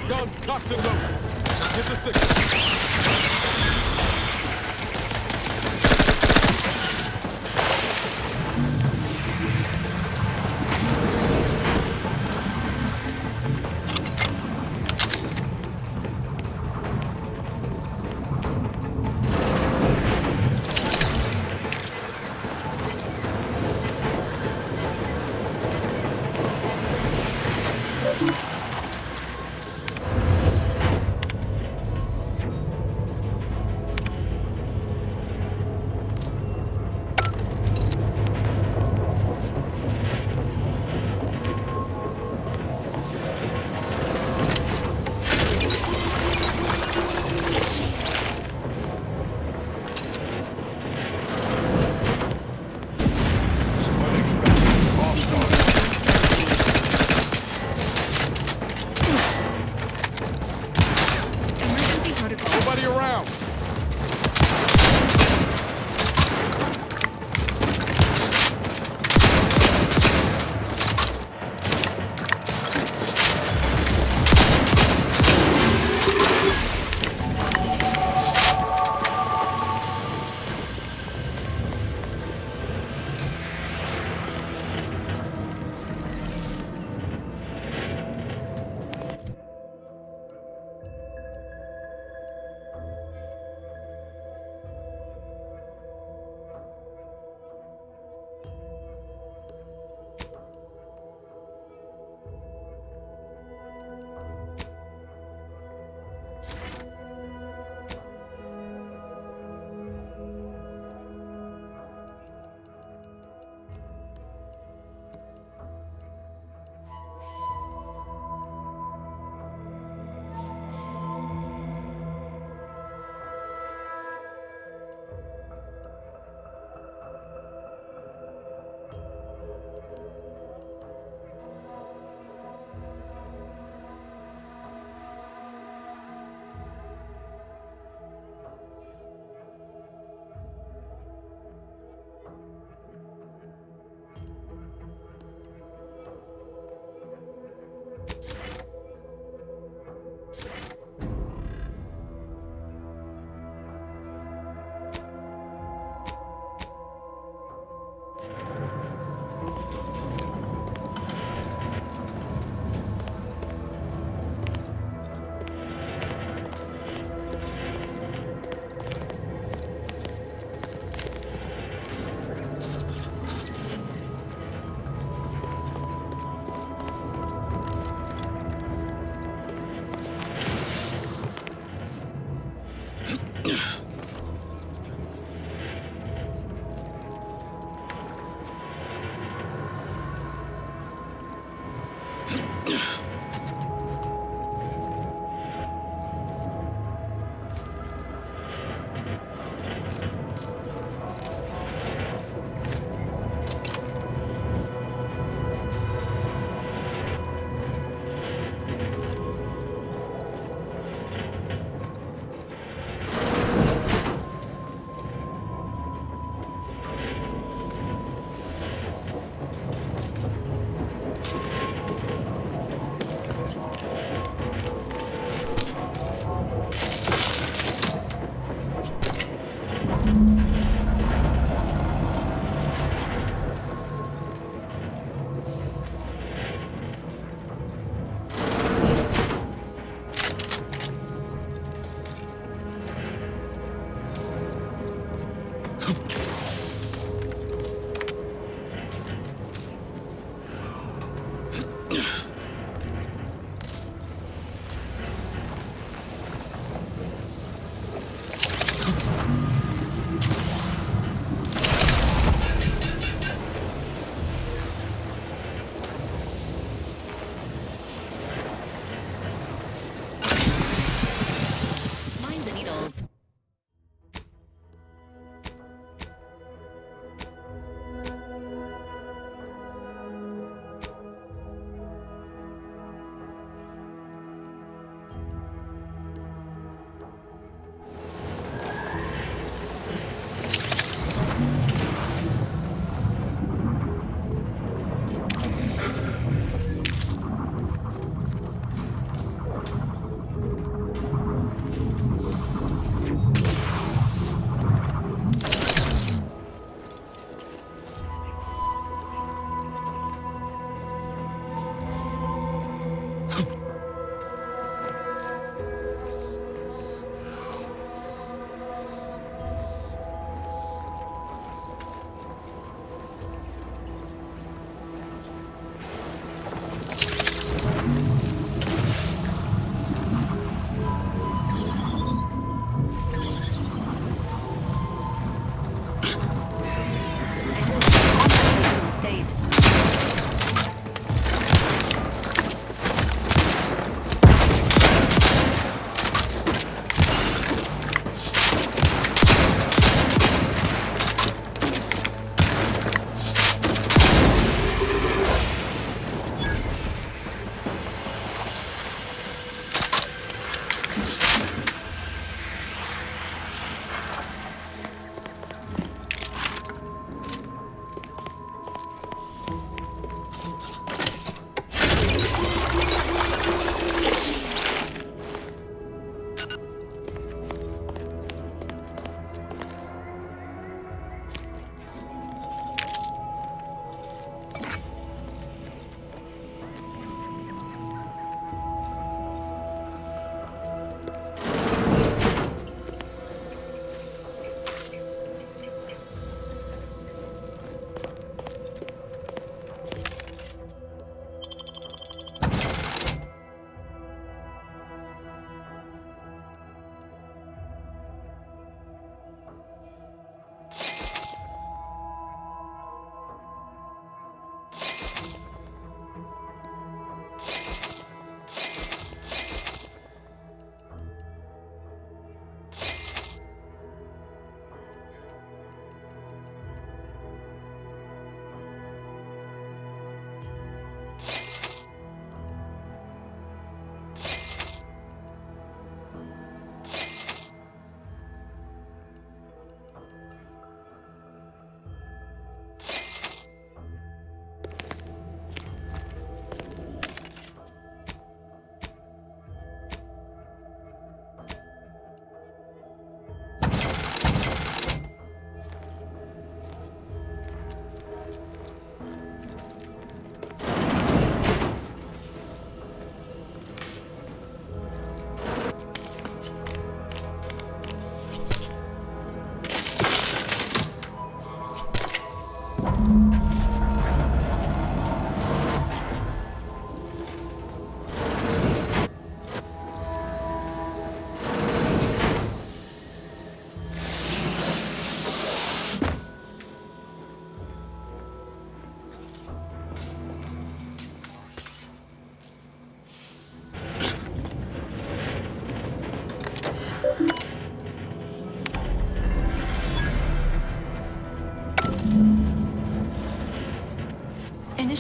Guns cocked and loaded. Get the signal. Everybody around!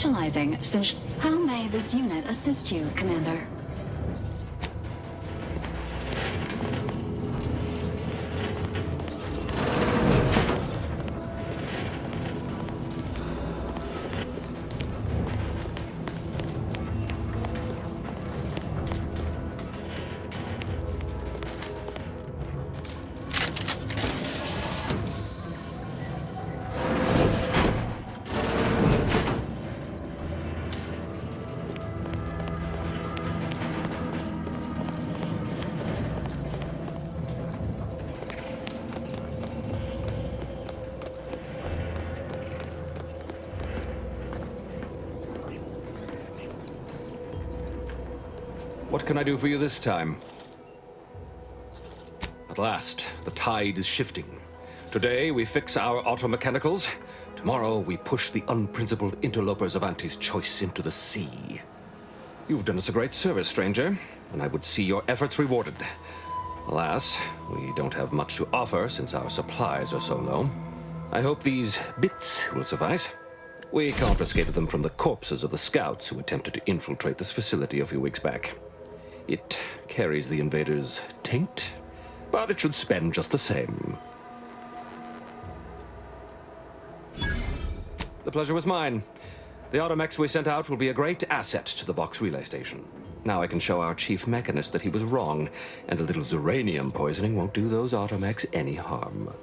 Initializing session. How may this unit assist you, Commander? What can I do for you this time? At last, the tide is shifting. Today, we fix our auto-mechanicals. Tomorrow, we push the unprincipled interlopers of Auntie's choice into the sea. You've done us a great service, stranger, and I would see your efforts rewarded. Alas, we don't have much to offer since our supplies are so low. I hope these bits will suffice. We confiscated them from the corpses of the scouts who attempted to infiltrate this facility a few weeks back. It carries the invaders' taint, but it should spend just the same. The pleasure was mine. The automechs we sent out will be a great asset to the Vox relay station. Now I can show our chief mechanist that he was wrong, and a little uranium poisoning won't do those automechs any harm.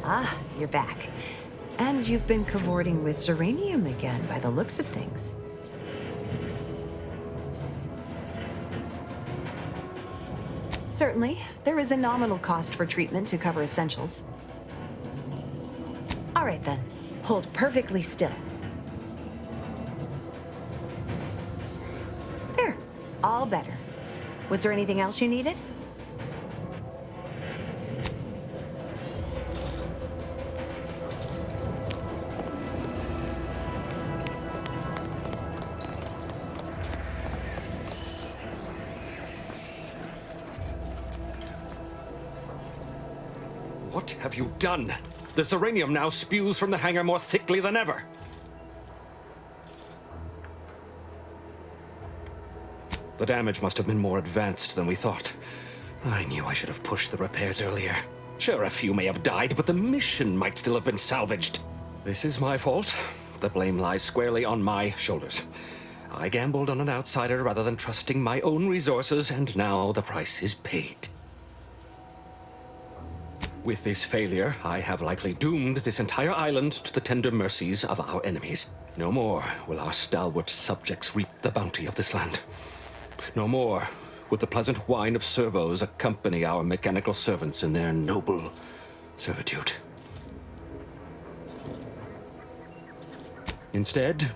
Ah, you're back. And you've been cavorting with Zeranium again, by the looks of things. Certainly, there is a nominal cost for treatment to cover essentials. All right then, hold perfectly still. There, all better. Was there anything else you needed? What have you done? The Zeranium now spews from the hangar more thickly than ever. The damage must have been more advanced than we thought. I knew I should have pushed the repairs earlier. Sure, a few may have died, but the mission might still have been salvaged. This is my fault. The blame lies squarely on my shoulders. I gambled on an outsider rather than trusting my own resources, and now the price is paid. With this failure, I have likely doomed this entire island to the tender mercies of our enemies. No more will our stalwart subjects reap the bounty of this land. No more would the pleasant whine of servos accompany our mechanical servants in their noble servitude. Instead,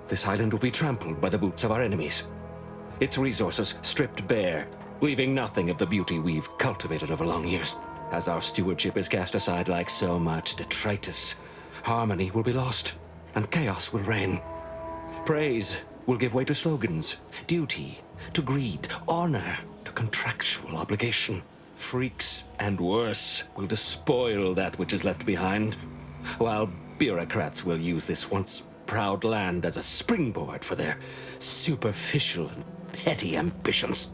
this island will be trampled by the boots of our enemies. Its resources stripped bare, leaving nothing of the beauty we've cultivated over long years. As our stewardship is cast aside like so much detritus, harmony will be lost, and chaos will reign. Praise will give way to slogans, duty to greed, honor to contractual obligation. Freaks and worse will despoil that which is left behind, while bureaucrats will use this once proud land as a springboard for their superficial and petty ambitions.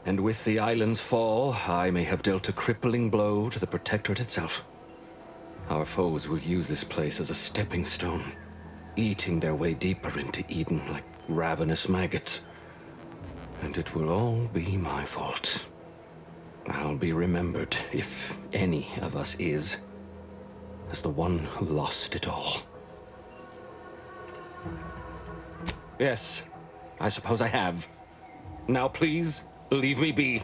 And with the island's fall, I may have dealt a crippling blow to the Protectorate itself. Our foes will use this place as a stepping stone, eating their way deeper into Eden like ravenous maggots. And it will all be my fault. I'll be remembered, if any of us is, as the one who lost it all. Yes, I suppose I have. Now please, leave me be.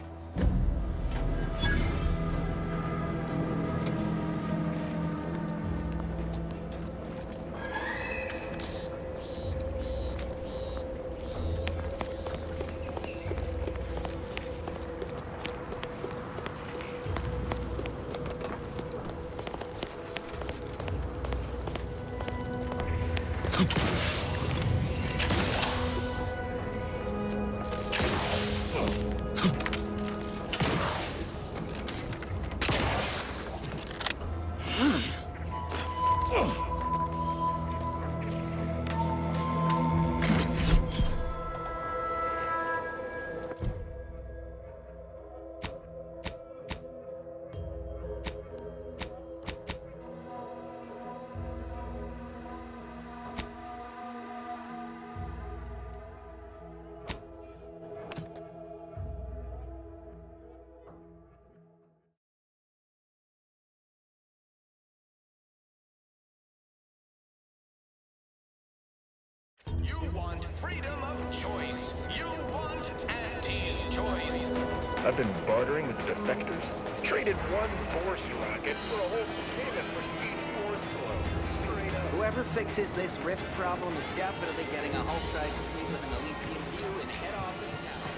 You want freedom of choice. You want Auntie's choice. I've been bartering with the defectors. Traded one force rocket for a whole containment prestige force flow. Straight up. Whoever fixes this rift problem is definitely getting a hull-side suite with an Elysium view in head office tower.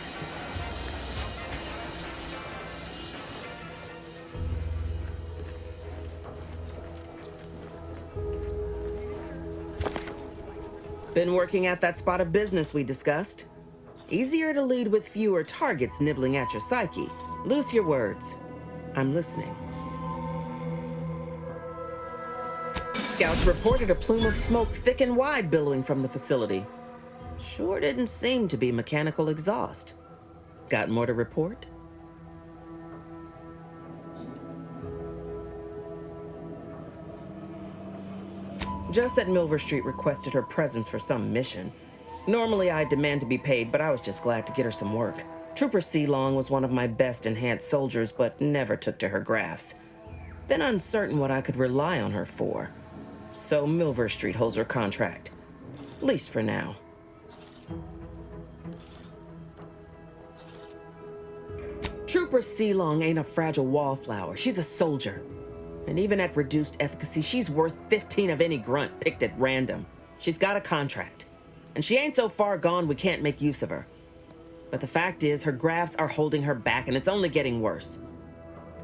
Been working at that spot of business we discussed. Easier to lead with fewer targets nibbling at your psyche. Loose your words. I'm listening. Scouts reported a plume of smoke thick and wide billowing from the facility. Sure didn't seem to be mechanical exhaust. Got more to report? Just that Milver Street requested her presence for some mission. Normally I'd demand to be paid, but I was just glad to get her some work. Trooper Long was one of my best enhanced soldiers, but never took to her grafts. Been uncertain what I could rely on her for. So Milver Street holds her contract. At least for now. Trooper Long ain't a fragile wallflower. She's a soldier. And even at reduced efficacy, she's worth 15 of any grunt picked at random. She's got a contract. And she ain't so far gone we can't make use of her. But the fact is, her grafts are holding her back, and it's only getting worse.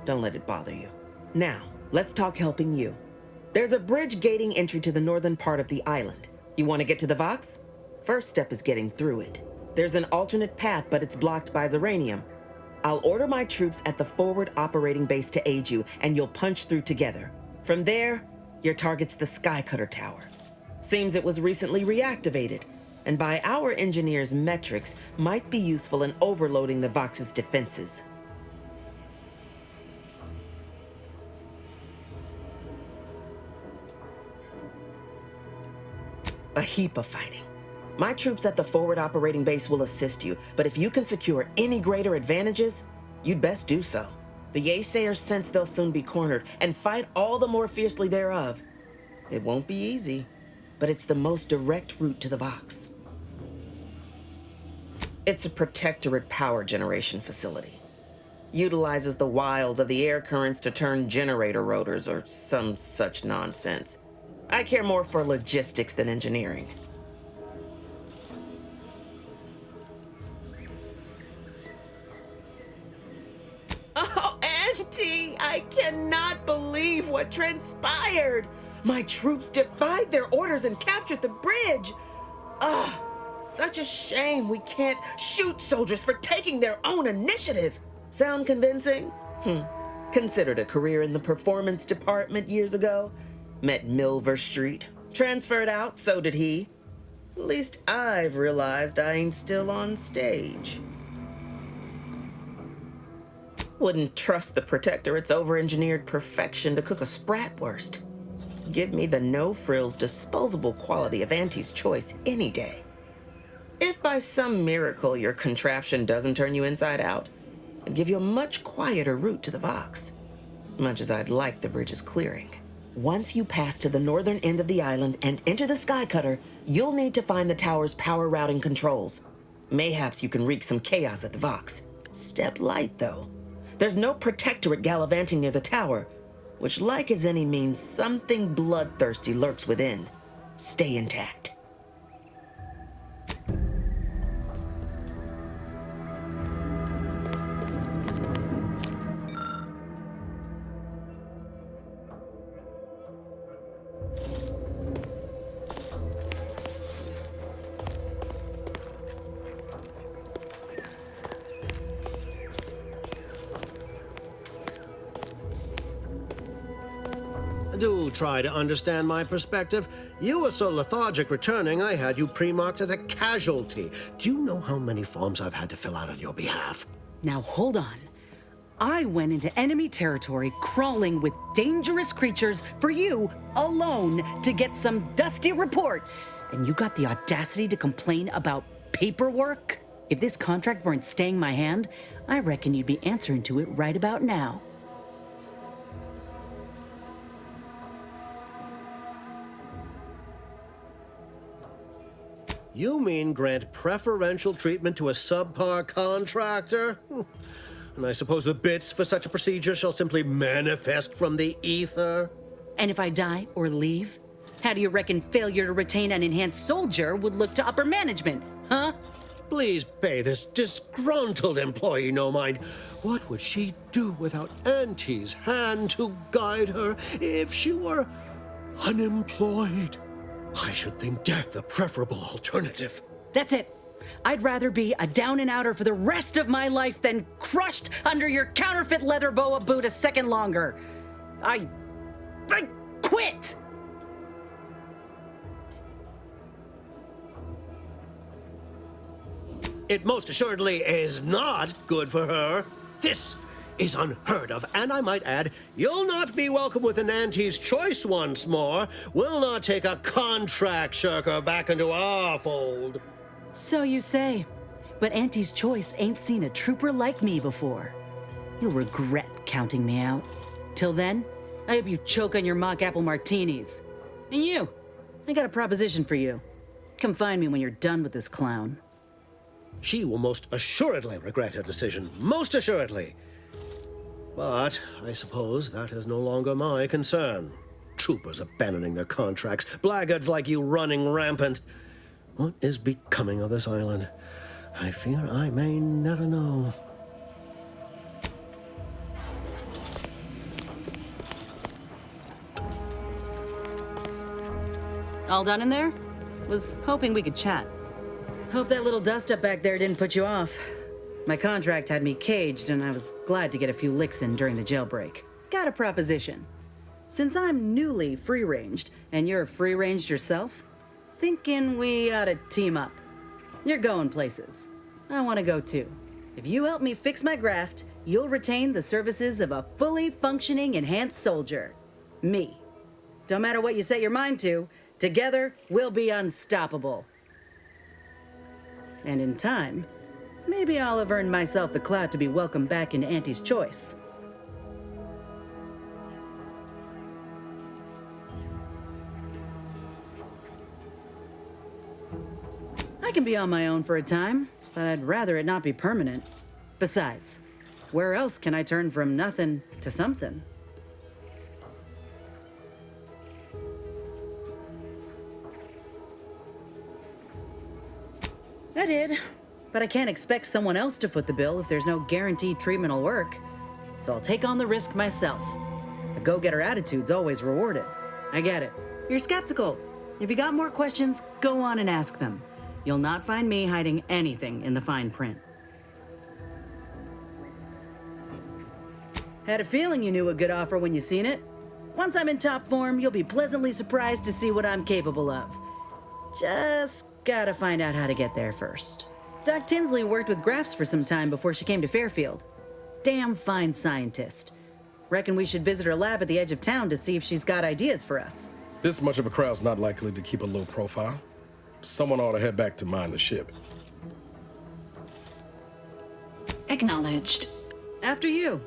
Don't let it bother you. Now, let's talk helping you. There's a bridge gating entry to the northern part of the island. You want to get to the Vox? First step is getting through it. There's an alternate path, but it's blocked by Zeranium. I'll order my troops at the forward operating base to aid you, and you'll punch through together. From there, your target's the Skycutter Tower. Seems it was recently reactivated, and by our engineers' metrics, might be useful in overloading the Vox's defenses. A heap of fighting. My troops at the forward operating base will assist you, but if you can secure any greater advantages, you'd best do so. The Yaysayers sense they'll soon be cornered and fight all the more fiercely thereof. It won't be easy, but it's the most direct route to the Vox. It's a protectorate power generation facility. Utilizes the wilds of the air currents to turn generator rotors or some such nonsense. I care more for logistics than engineering. Oh, Auntie, I cannot believe what transpired. My troops defied their orders and captured the bridge. Such a shame we can't shoot soldiers for taking their own initiative. Sound convincing? Considered a career in the performance department years ago. Met Milver Street. Transferred out, so did he. At least I've realized I ain't still on stage. Wouldn't trust the Protectorate's over-engineered perfection to cook a spratwurst. Give me the no-frills, disposable quality of Auntie's choice any day. If by some miracle your contraption doesn't turn you inside out, it'd give you a much quieter route to the Vox. Much as I'd like the bridge's clearing. Once you pass to the northern end of the island and enter the Skycutter, you'll need to find the tower's power routing controls. Mayhaps you can wreak some chaos at the Vox. Step light, though. There's no Protectorate gallivanting near the tower, which, like as any, means something bloodthirsty lurks within. Stay intact. Do try to understand my perspective. You were so lethargic returning, I had you pre-marked as a casualty. Do you know how many forms I've had to fill out on your behalf? Now hold on. I went into enemy territory crawling with dangerous creatures for you alone to get some dusty report. And you got the audacity to complain about paperwork? If this contract weren't staying my hand, I reckon you'd be answering to it right about now. You mean grant preferential treatment to a subpar contractor? And I suppose the bits for such a procedure shall simply manifest from the ether? And if I die or leave, how do you reckon failure to retain an enhanced soldier would look to upper management, huh? Please pay this disgruntled employee no mind. What would she do without Auntie's hand to guide her if she were unemployed? I should think death a preferable alternative. That's it. I'd rather be a down-and-outer for the rest of my life than crushed under your counterfeit leather boa boot a second longer. I quit! It most assuredly is not good for her. This is unheard of, and I might add, you'll not be welcome with an Auntie's choice once more. We'll not take a contract shirker back into our fold. So you say. But Auntie's Choice ain't seen a trooper like me before. You'll regret counting me out. Till then, I hope you choke on your mock apple martinis. And you, I got a proposition for you. Come find me when you're done with this clown. She will most assuredly regret her decision. Most assuredly. But I suppose that is no longer my concern. Troopers abandoning their contracts. Blackguards like you running rampant. What is becoming of this island? I fear I may never know. All done in there? Was hoping we could chat. Hope that little dust up back there didn't put you off. My contract had me caged, and I was glad to get a few licks in during the jailbreak. Got a proposition. Since I'm newly free-ranged, and you're free-ranged yourself, thinking we ought to team up. You're going places. I want to go too. If you help me fix my graft, you'll retain the services of a fully functioning enhanced soldier. Me. Don't matter what you set your mind to, together we'll be unstoppable. And in time, maybe I'll have earned myself the clout to be welcomed back into Auntie's Choice. I can be on my own for a time, but I'd rather it not be permanent. Besides, where else can I turn from nothing to something? I did, but I can't expect someone else to foot the bill if there's no guaranteed treatment will work. So I'll take on the risk myself. A go-getter attitude's always rewarded. I get it. You're skeptical. If you got more questions, go on and ask them. You'll not find me hiding anything in the fine print. Had a feeling you knew a good offer when you seen it. Once I'm in top form, you'll be pleasantly surprised to see what I'm capable of. Just gotta find out how to get there first. Doc Tinsley worked with graphs for some time before she came to Fairfield. Damn fine scientist. Reckon we should visit her lab at the edge of town to see if she's got ideas for us. This much of a crowd's not likely to keep a low profile. Someone ought to head back to mine the ship. Acknowledged. After you.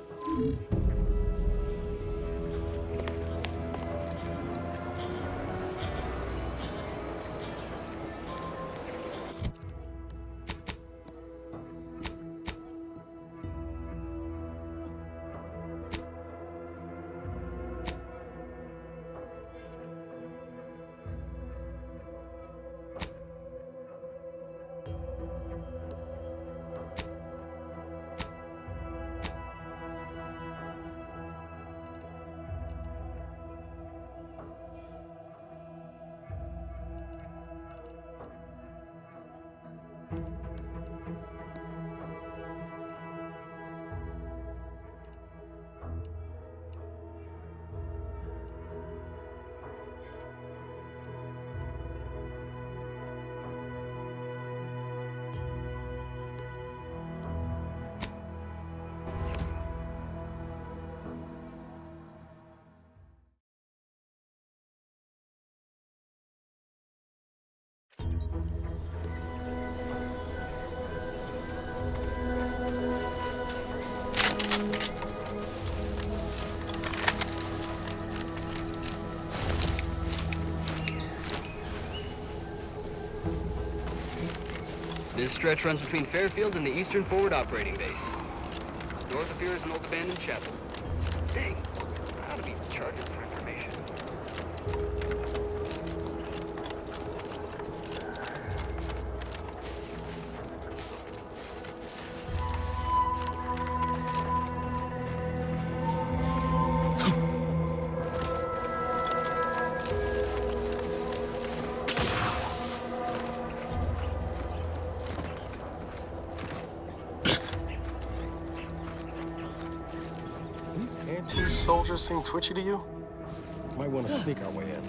This stretch runs between Fairfield and the Eastern Forward Operating Base. North of here is an old abandoned chapel. Dang, I ought to be charging for information. These anti-soldiers seem twitchy to you? Might want to sneak our way in.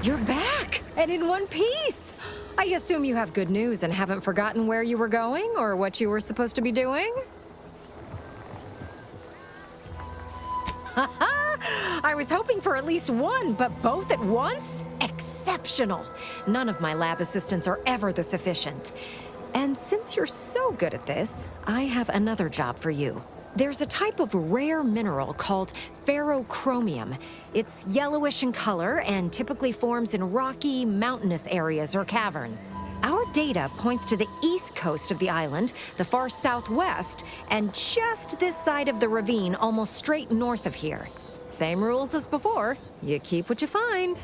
You're back, and in one piece. I assume you have good news and haven't forgotten where you were going or what you were supposed to be doing? I was hoping for at least one, but both at once? Exceptional. None of my lab assistants are ever this efficient. And since you're so good at this, I have another job for you. There's a type of rare mineral called ferrochromium. It's yellowish in color and typically forms in rocky, mountainous areas or caverns. Our data points to the east coast of the island, the far southwest, and just this side of the ravine, almost straight north of here. Same rules as before. You keep what you find.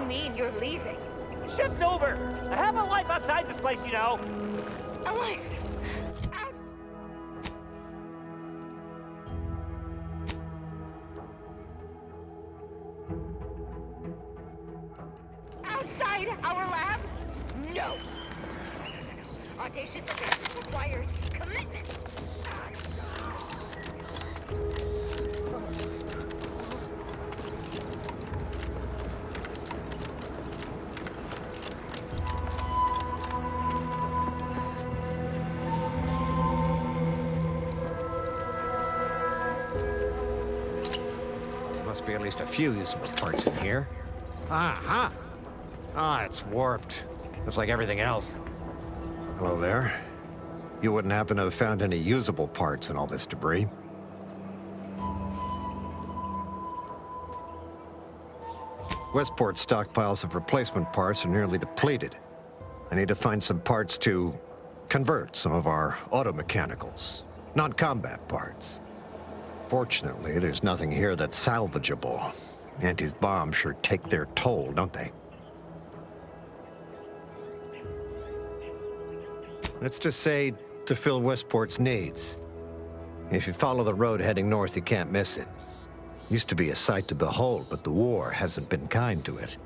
mean you're leaving? Shift's over. I have a life outside this place, you know. A life? Outside our lab? No. Audacious advance requires commitment. Must be at least a few usable parts in here. Aha! Ah, it's warped. Just like everything else. Hello there. You wouldn't happen to have found any usable parts in all this debris? Westport's stockpiles of replacement parts are nearly depleted. I need to find some parts to convert some of our auto-mechanicals, non-combat parts. Fortunately, there's nothing here that's salvageable. Auntie's bombs sure take their toll, don't they? Let's just say to fill Westport's needs. If you follow the road heading north, you can't miss it. Used to be a sight to behold, but the war hasn't been kind to it.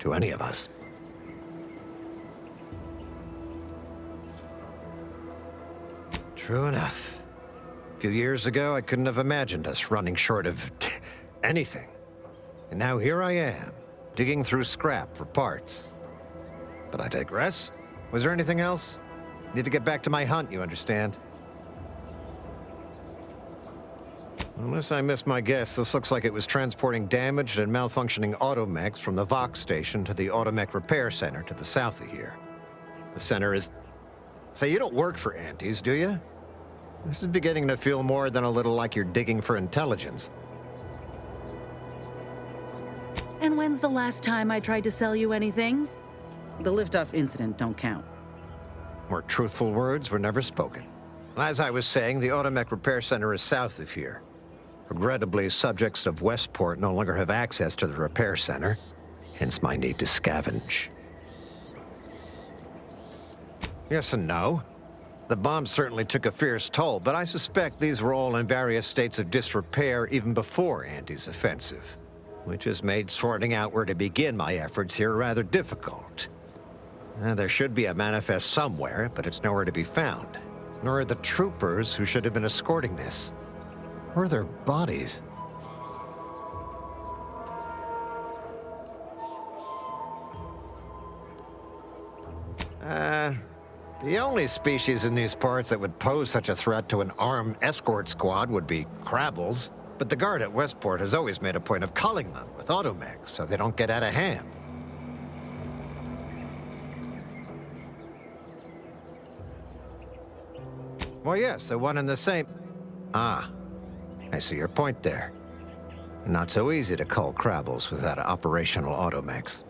To any of us. True enough. A few years ago, I couldn't have imagined us running short of anything. And now here I am, digging through scrap for parts. But I digress. Was there anything else? Need to get back to my hunt, you understand? Unless I missed my guess, this looks like it was transporting damaged and malfunctioning automechs from the Vox station to the Automech Repair Center to the south of here. The center is... Say, you don't work for Auntie's, do you? This is beginning to feel more than a little like you're digging for intelligence. And when's the last time I tried to sell you anything? The liftoff incident don't count. More truthful words were never spoken. As I was saying, the Automech Repair Center is south of here. Regrettably, subjects of Westport no longer have access to the repair center, hence my need to scavenge. Yes and no. The bomb certainly took a fierce toll, but I suspect these were all in various states of disrepair even before Auntie's offensive, which has made sorting out where to begin my efforts here rather difficult. There should be a manifest somewhere, but it's nowhere to be found. Nor are the troopers who should have been escorting this. Where are their bodies? The only species in these parts that would pose such a threat to an armed escort squad would be crabbles. But the guard at Westport has always made a point of culling them with automechs so they don't get out of hand. Well, yes, they're one and the same. Ah, I see your point there. Not so easy to cull crabbles without operational automechs.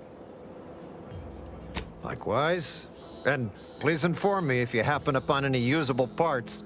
Likewise. And please inform me if you happen upon any usable parts.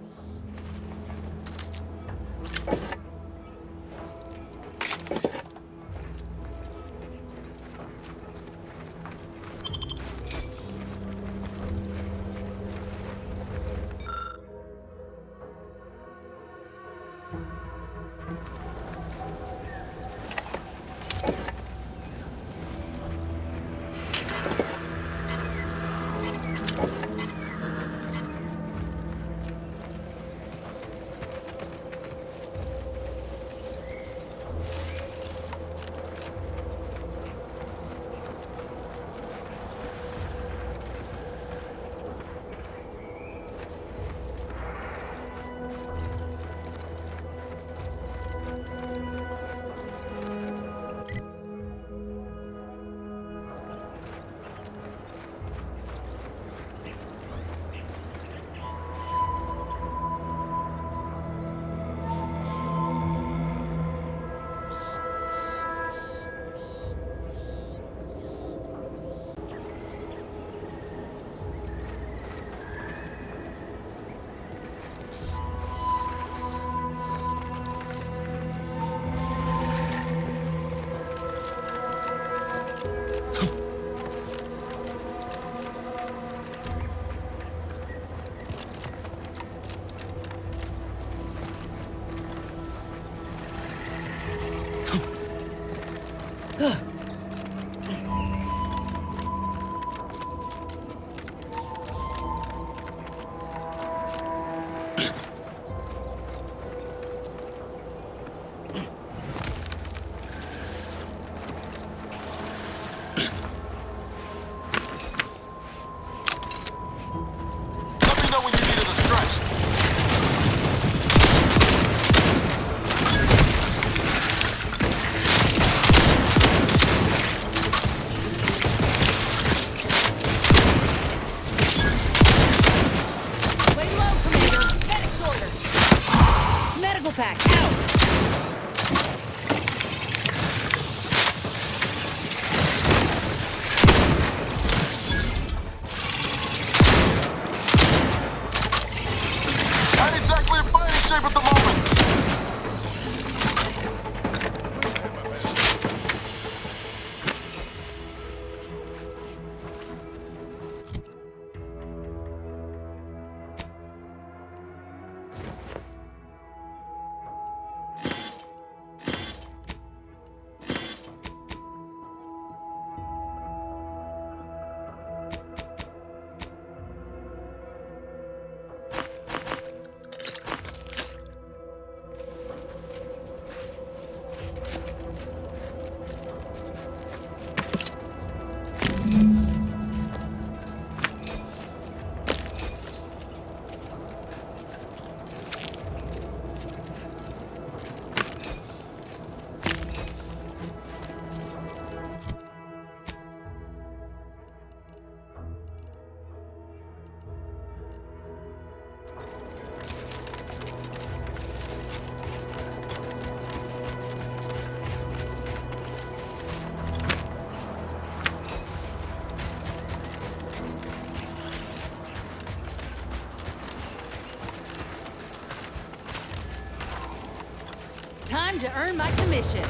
Time to earn my commission.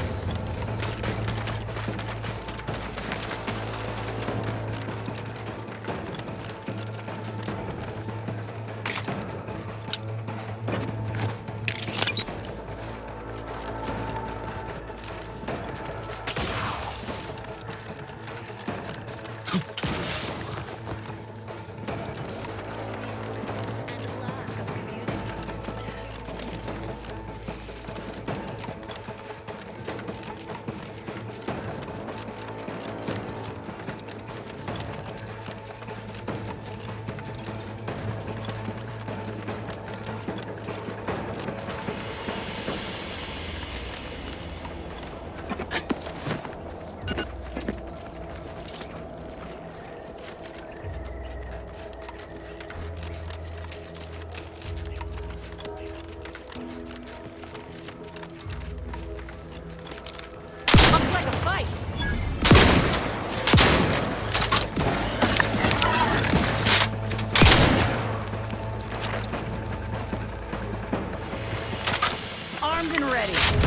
Armed and ready.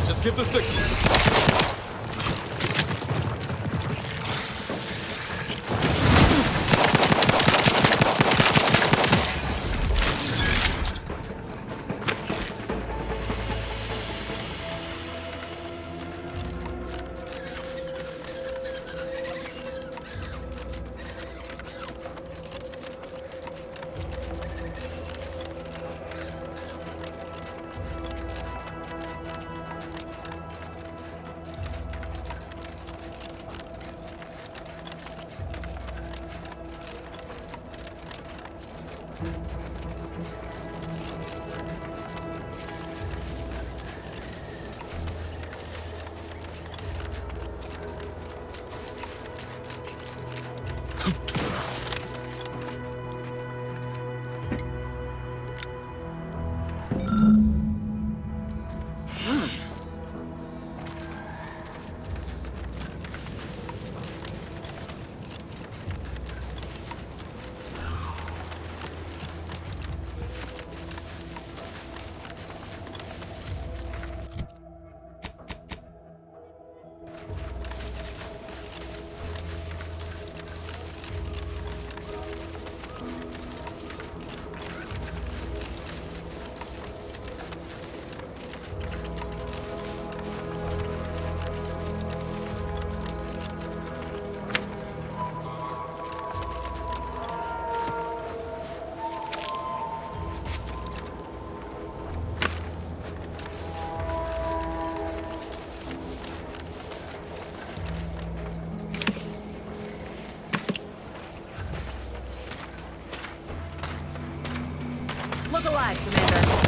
Just give the signal. Look alive, Commander.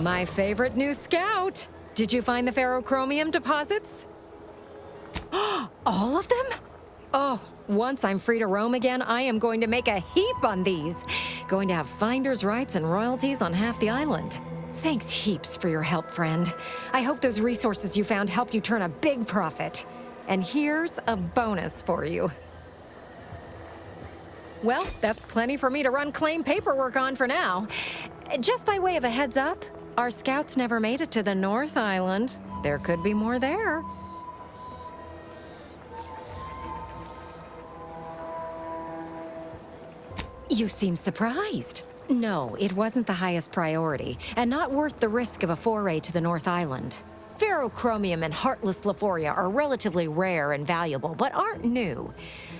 My favorite new scout. Did you find the ferrochromium deposits? All of them? Oh, once I'm free to roam again, I am going to make a heap on these. Going to have finder's rights and royalties on half the island. Thanks heaps for your help, friend. I hope those resources you found help you turn a big profit. And here's a bonus for you. Well, that's plenty for me to run claim paperwork on for now. Just by way of a heads up, our scouts never made it to the North Island. There could be more there. You seem surprised. No, it wasn't the highest priority, and not worth the risk of a foray to the North Island. Ferrochromium and heartless Lephoria are relatively rare and valuable, but aren't new.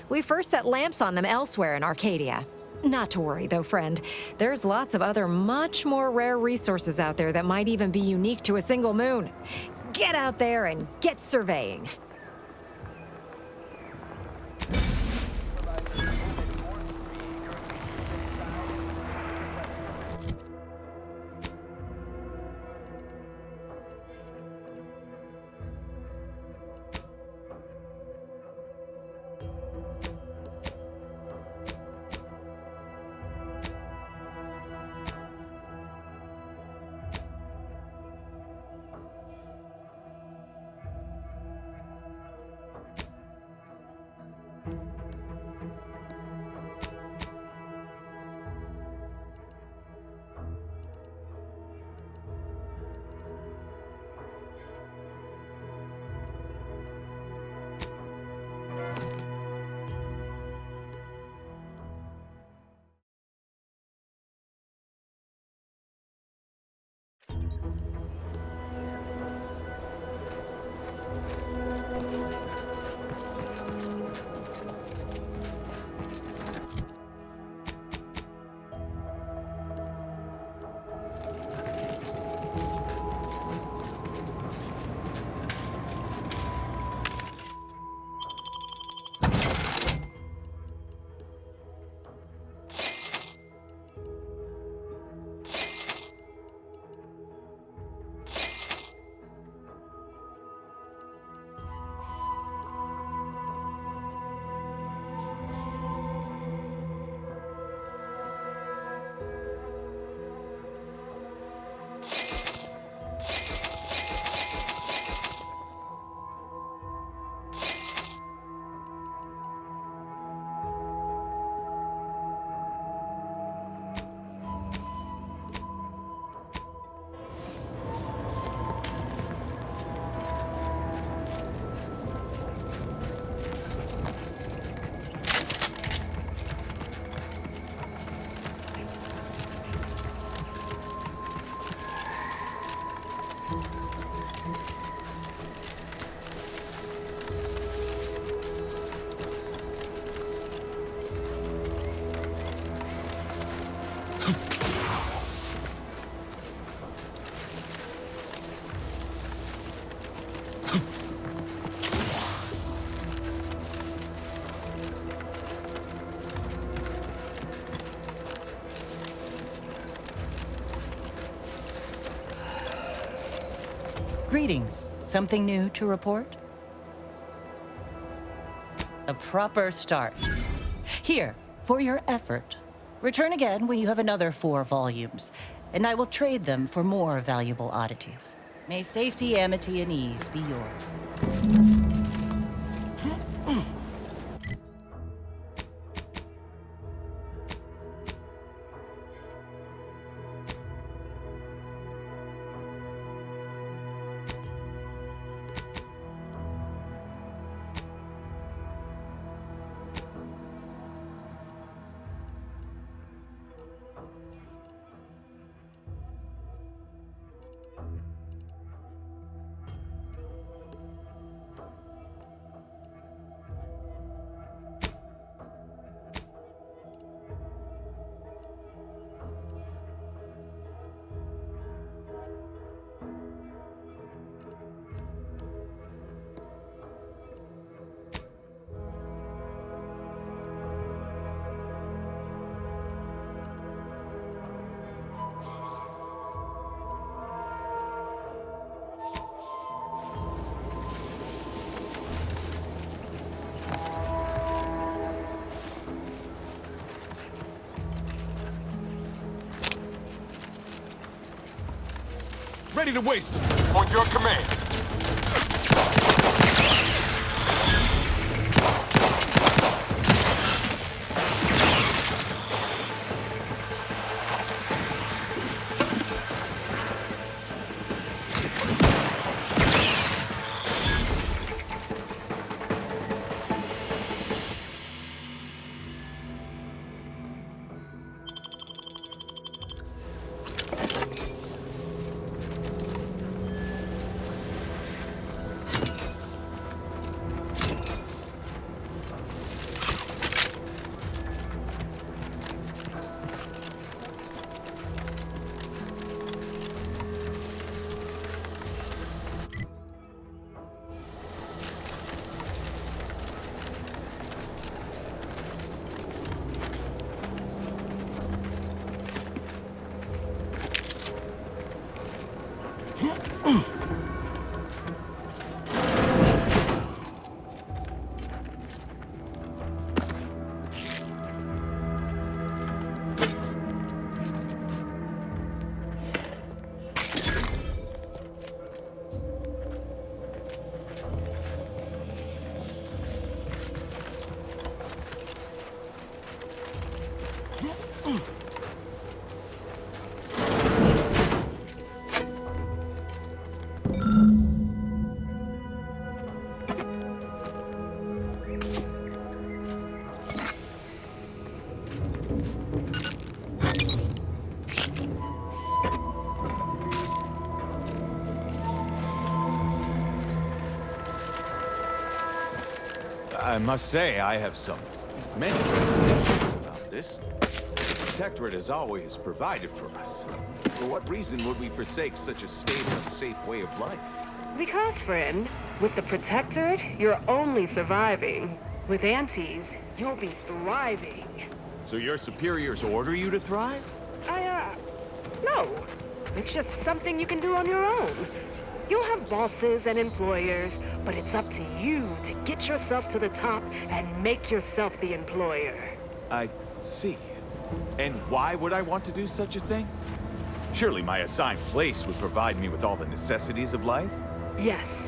We first set lamps on them elsewhere in Arcadia. Not to worry, though, friend. There's lots of other much more rare resources out there that might even be unique to a single moon. Get out there and get surveying. Greetings. Something new to report? A proper start. Here, for your effort. Return again when you have another 4 volumes, and I will trade them for more valuable oddities. May safety, amity, and ease be yours. Ready to waste them. On your command. I must say, I have many reservations about this. The Protectorate has always provided for us. For what reason would we forsake such a stable and safe way of life? Because, friend, with the Protectorate, you're only surviving. With Antes, you'll be thriving. So your superiors order you to thrive? No. It's just something you can do on your own. You'll have bosses and employers, but it's up to you to get yourself to the top and make yourself the employer. I see. And why would I want to do such a thing? Surely my assigned place would provide me with all the necessities of life? Yes.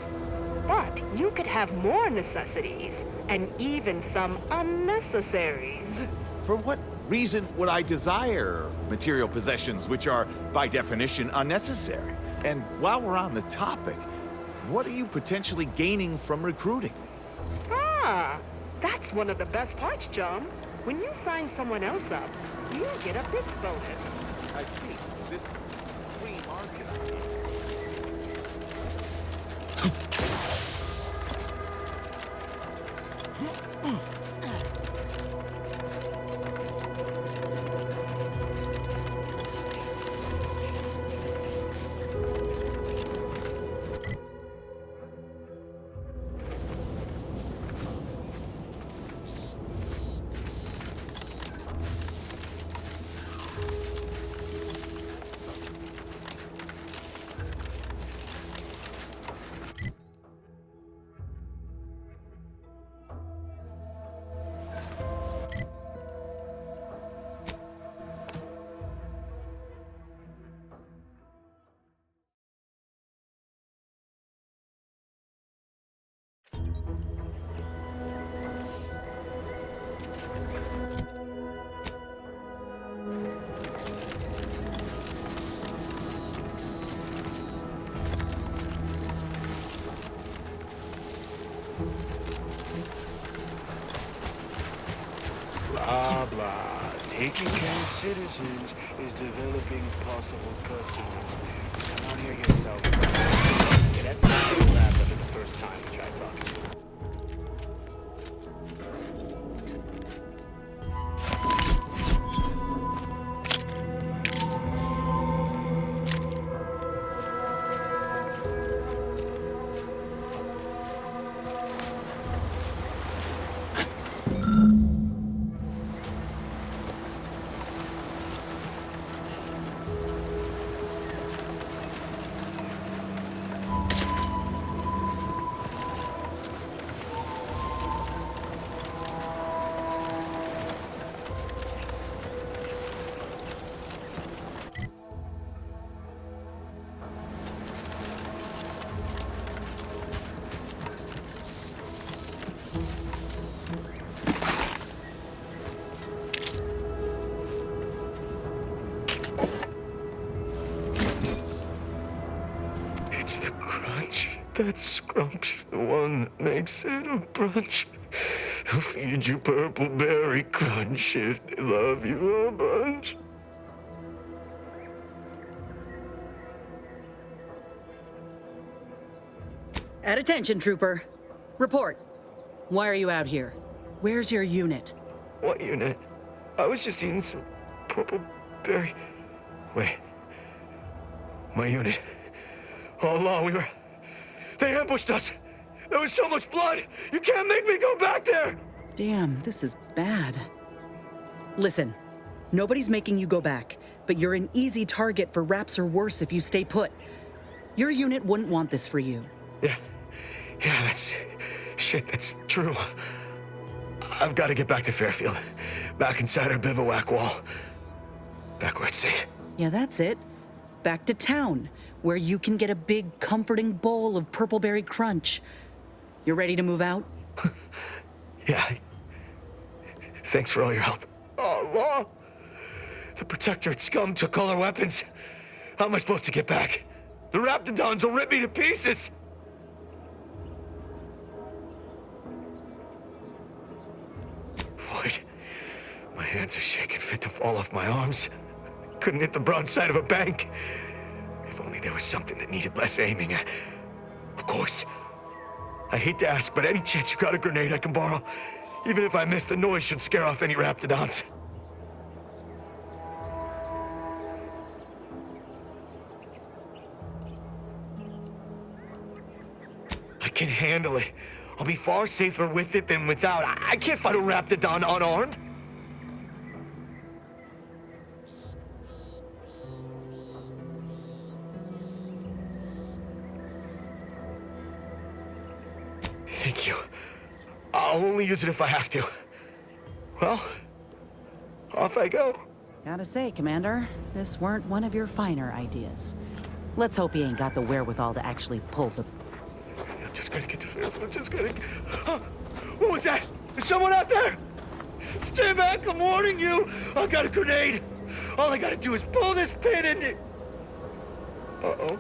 But you could have more necessities, and even some unnecessaries. For what reason would I desire material possessions which are, by definition, unnecessary? And while we're on the topic, what are you potentially gaining from recruiting me? Ah, that's one of the best parts, John. When you sign someone else up, you get a bits bonus. I see. This free market Blah, blah. Taking care of citizens is developing possible customers. Come on here yourself. Yeah, that's not going to wrap up at the first time we try talking. It's the crunch. That scrumptious, the one that makes it a brunch. They'll feed you purple berry crunch if they love you a bunch. At attention, Trooper. Report. Why are you out here? Where's your unit? What unit? I was just eating some purple berry. Wait. My unit. All along, they ambushed us. There was so much blood. You can't make me go back there. Damn, this is bad. Listen, nobody's making you go back, but you're an easy target for raps or worse if you stay put. Your unit wouldn't want this for you. Yeah, that's true. I've got to get back to Fairfield. Back inside our bivouac wall. Back where it's safe. Yeah, that's it. Back to town, where you can get a big, comforting bowl of purpleberry crunch. You ready to move out? Yeah. Thanks for all your help. Oh, Law! The Protectorate scum took all our weapons. How am I supposed to get back? The Raptidons will rip me to pieces! Wait. My hands are shaking fit to fall off my arms. Couldn't hit the broad side of a bank. If only there was something that needed less aiming. Of course. I hate to ask, but any chance you got a grenade I can borrow? Even if I miss, the noise should scare off any raptidons. I can handle it. I'll be far safer with it than without. I can't fight a raptidon unarmed. Thank you. I'll only use it if I have to. Well, off I go. Gotta say, Commander, this weren't one of your finer ideas. Let's hope he ain't got the wherewithal to actually pull the... I'm just gonna get to Fairfield. I'm just gonna... Huh? What was that? Is someone out there? Stay back, I'm warning you. I got a grenade. All I gotta do is pull this pin and... Uh-oh.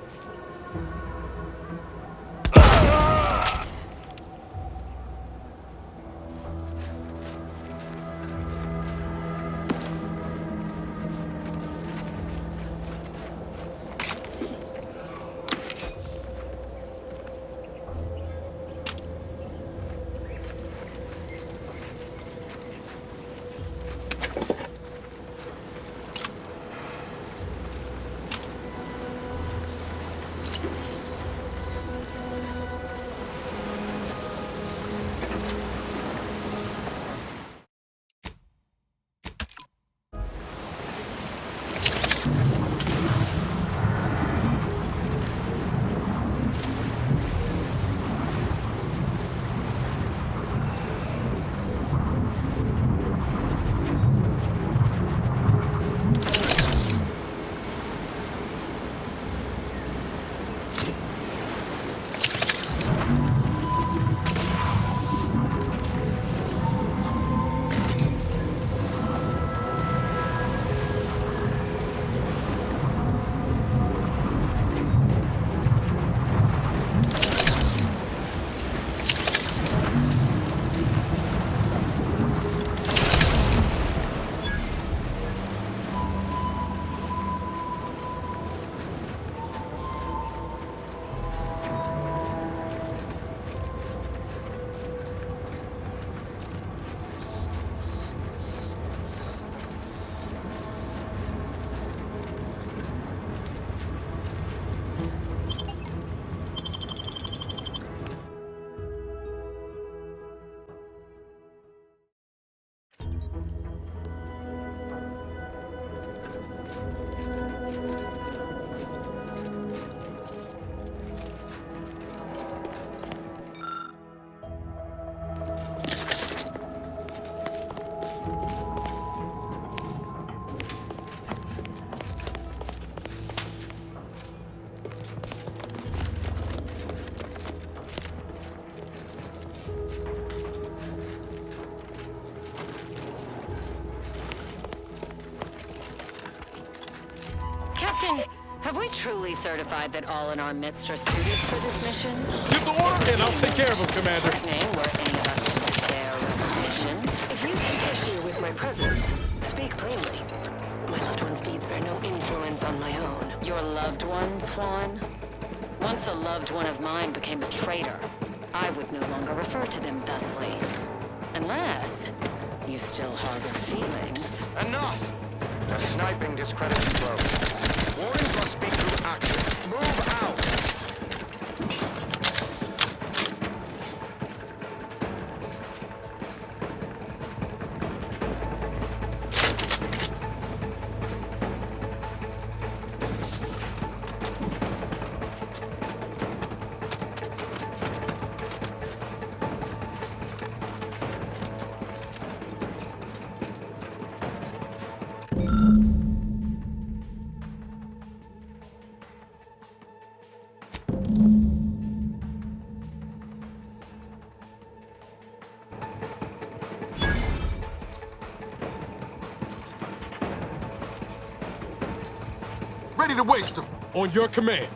Have we truly certified that all in our midst are suited for this mission? Give the order and I'll take care of him, Commander. Were any of us to their reservations? If you take issue with my presence, speak plainly. My loved one's deeds bear no influence on my own. Your loved ones, Juan? Once a loved one of mine became a traitor, I would no longer refer to them thusly. Unless you still harbor feelings. Enough! The sniping discredits both. Warnings must be through action. Move out! Ready to waste them. On your command.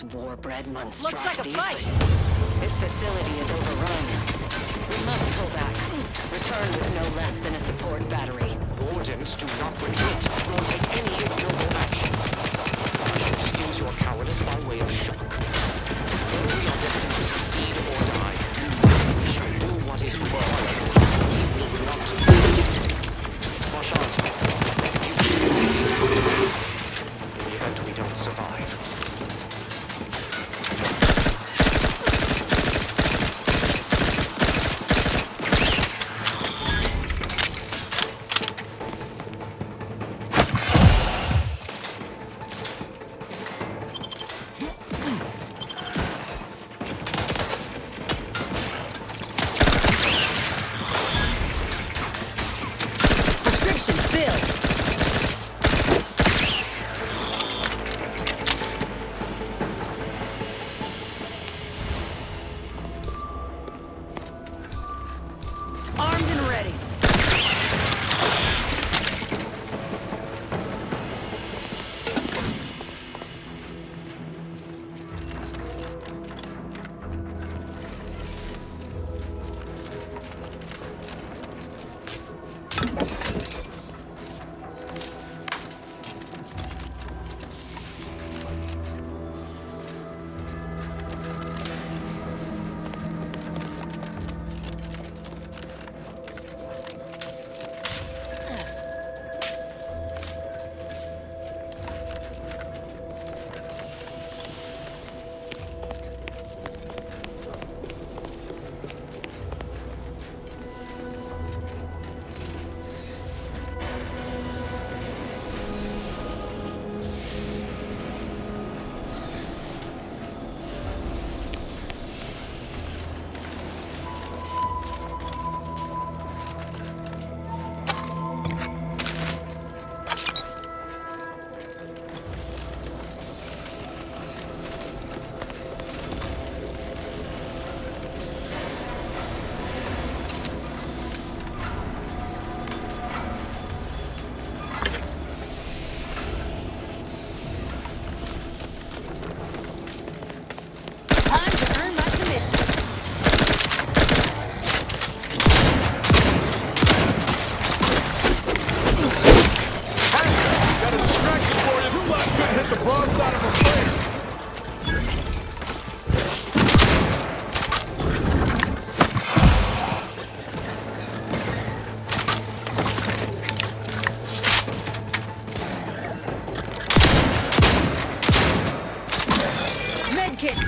those war-bred Looks like a monstrosities. fight. This facility is overrun. We must pull back. Return with no less than a support battery. Orders do not retreat, nor take any ignoble action. I shall excuse your cowardice by way of shock. Though we are destined to succeed or die, we shall do what is required. We will not. Marchand, in the event we don't survive.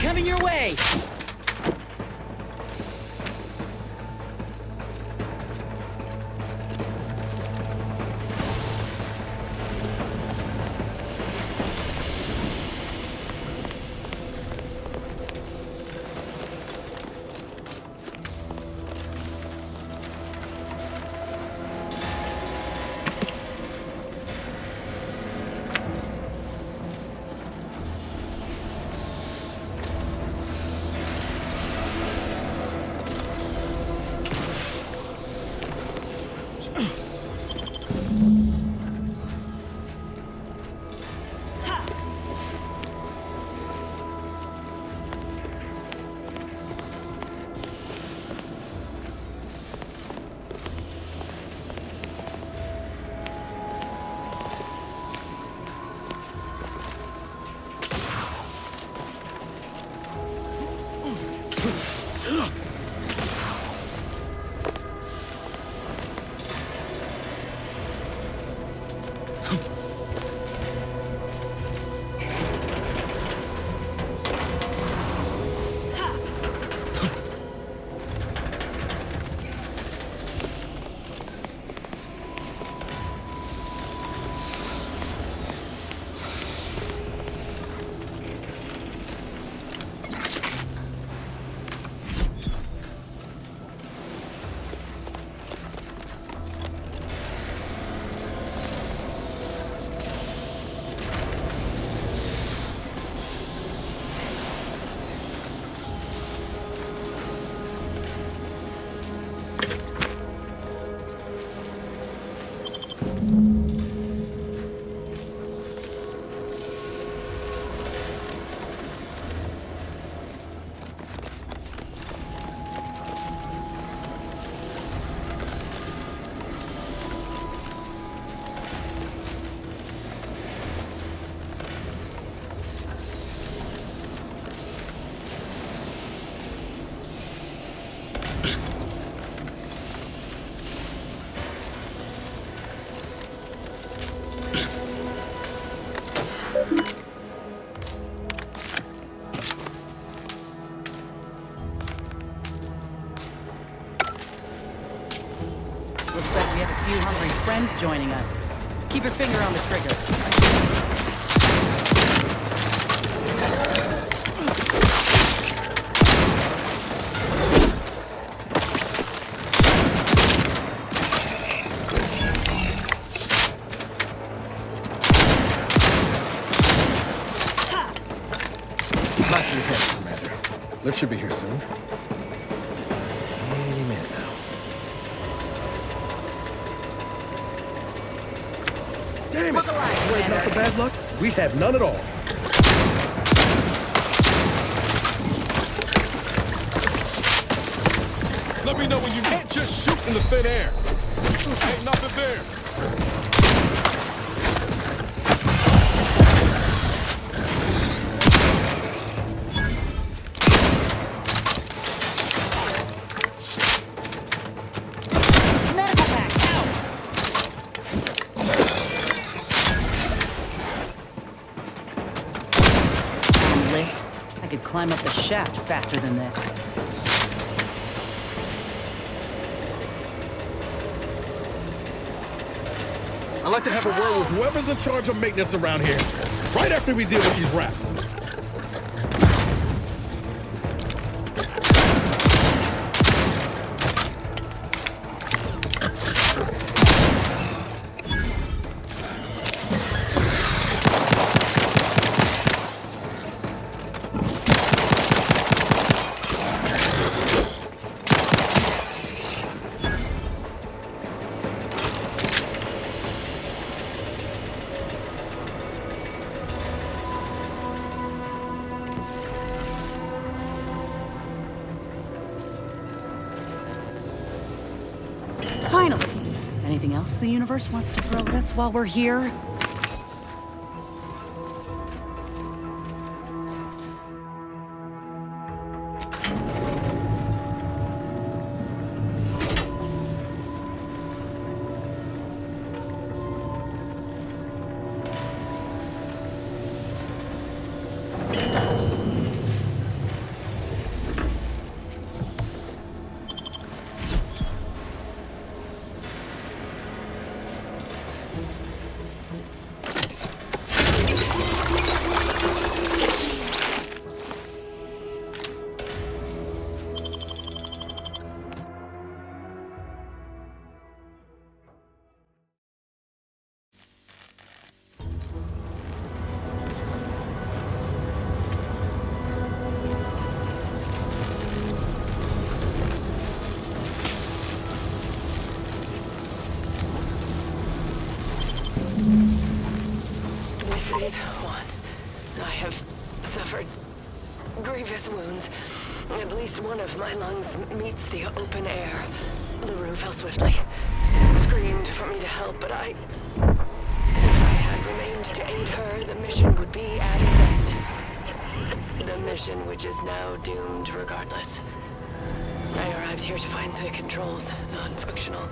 Coming your way! Looks like we have a few hungry friends joining us. Keep your finger on the trigger. Cross your head, Commander. Lift should be here soon. Any minute now. Damn it! I swear not the bad luck. We have none at all. Let me know when you can't just shoot in the thin air. Ain't nothing there. I'm late. I could climb up the shaft faster than this. I'd like to have a word with whoever's in charge of maintenance around here, right after we deal with these rats. Finally! Anything else the universe wants to throw at us while we're here? This is one. I have suffered grievous wounds. At least one of my lungs meets the open air. LaRue fell swiftly. Screamed for me to help, but if I had remained to aid her, the mission would be at its end. The mission which is now doomed regardless. I arrived here to find the controls non-functional.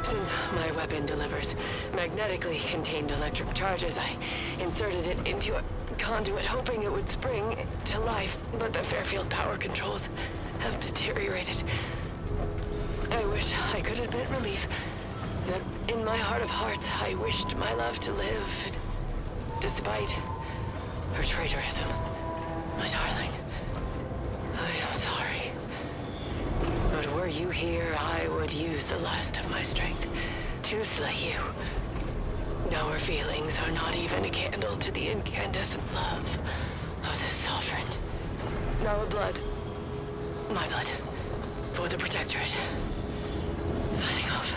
Since my weapon delivers magnetically contained electric charges, I inserted it into a conduit, hoping it would spring to life, but the Fairfield power controls have deteriorated. I wish I could admit relief that in my heart of hearts, I wished my love to live, despite her traitorism. My darling, I am sorry. But were you here, I would use the last of my strength to slay you. Our feelings are not even a candle to the incandescent love of the Sovereign. Our blood, my blood, for the Protectorate. Signing off.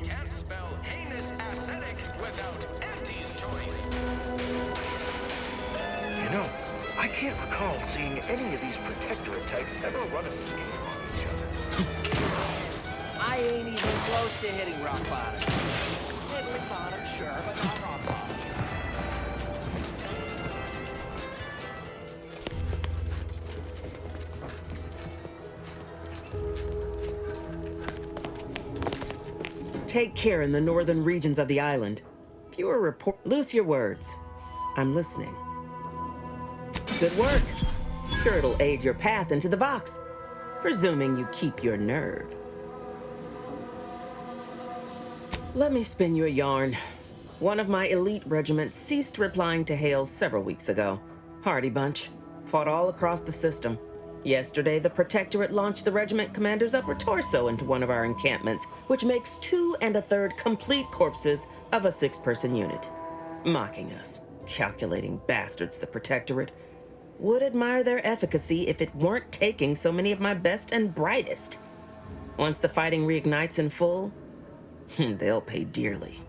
Can't spell heinous ascetic without Auntie's choice. You know, I can't recall seeing any of these protectorate types ever run a scale on each other. I ain't even close to hitting rock bottom. Middling bottom, sure, but not rock bottom. Take care in the northern regions of the island. Fewer report. Loose your words. I'm listening. Good work. Sure, it'll aid your path into the Vox, presuming you keep your nerve. Let me spin you a yarn. One of my elite regiments ceased replying to hails several weeks ago. Hardy bunch. Fought all across the system. Yesterday, the Protectorate launched the regiment commander's upper torso into one of our encampments, which makes 2 1/3 complete corpses of a 6-person unit. Mocking us. Calculating bastards, the Protectorate. Would admire their efficacy if it weren't taking so many of my best and brightest. Once the fighting reignites in full, they'll pay dearly.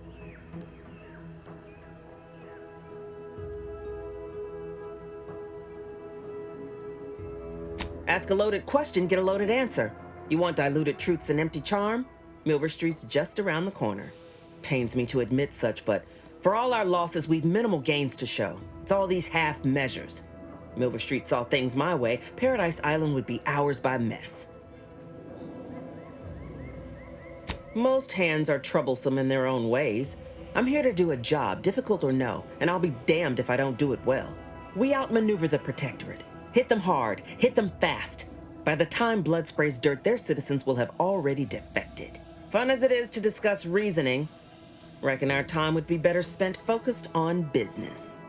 Ask a loaded question, get a loaded answer. You want diluted truths and empty charm? Milver Street's just around the corner. Pains me to admit such, but for all our losses, we've minimal gains to show. It's all these half measures. Milver Street saw things my way, Paradise Island would be ours by mess. Most hands are troublesome in their own ways. I'm here to do a job, difficult or no, and I'll be damned if I don't do it well. We outmaneuver the Protectorate. Hit them hard, hit them fast. By the time blood sprays dirt, their citizens will have already defected. Fun as it is to discuss reasoning, reckon our time would be better spent focused on business.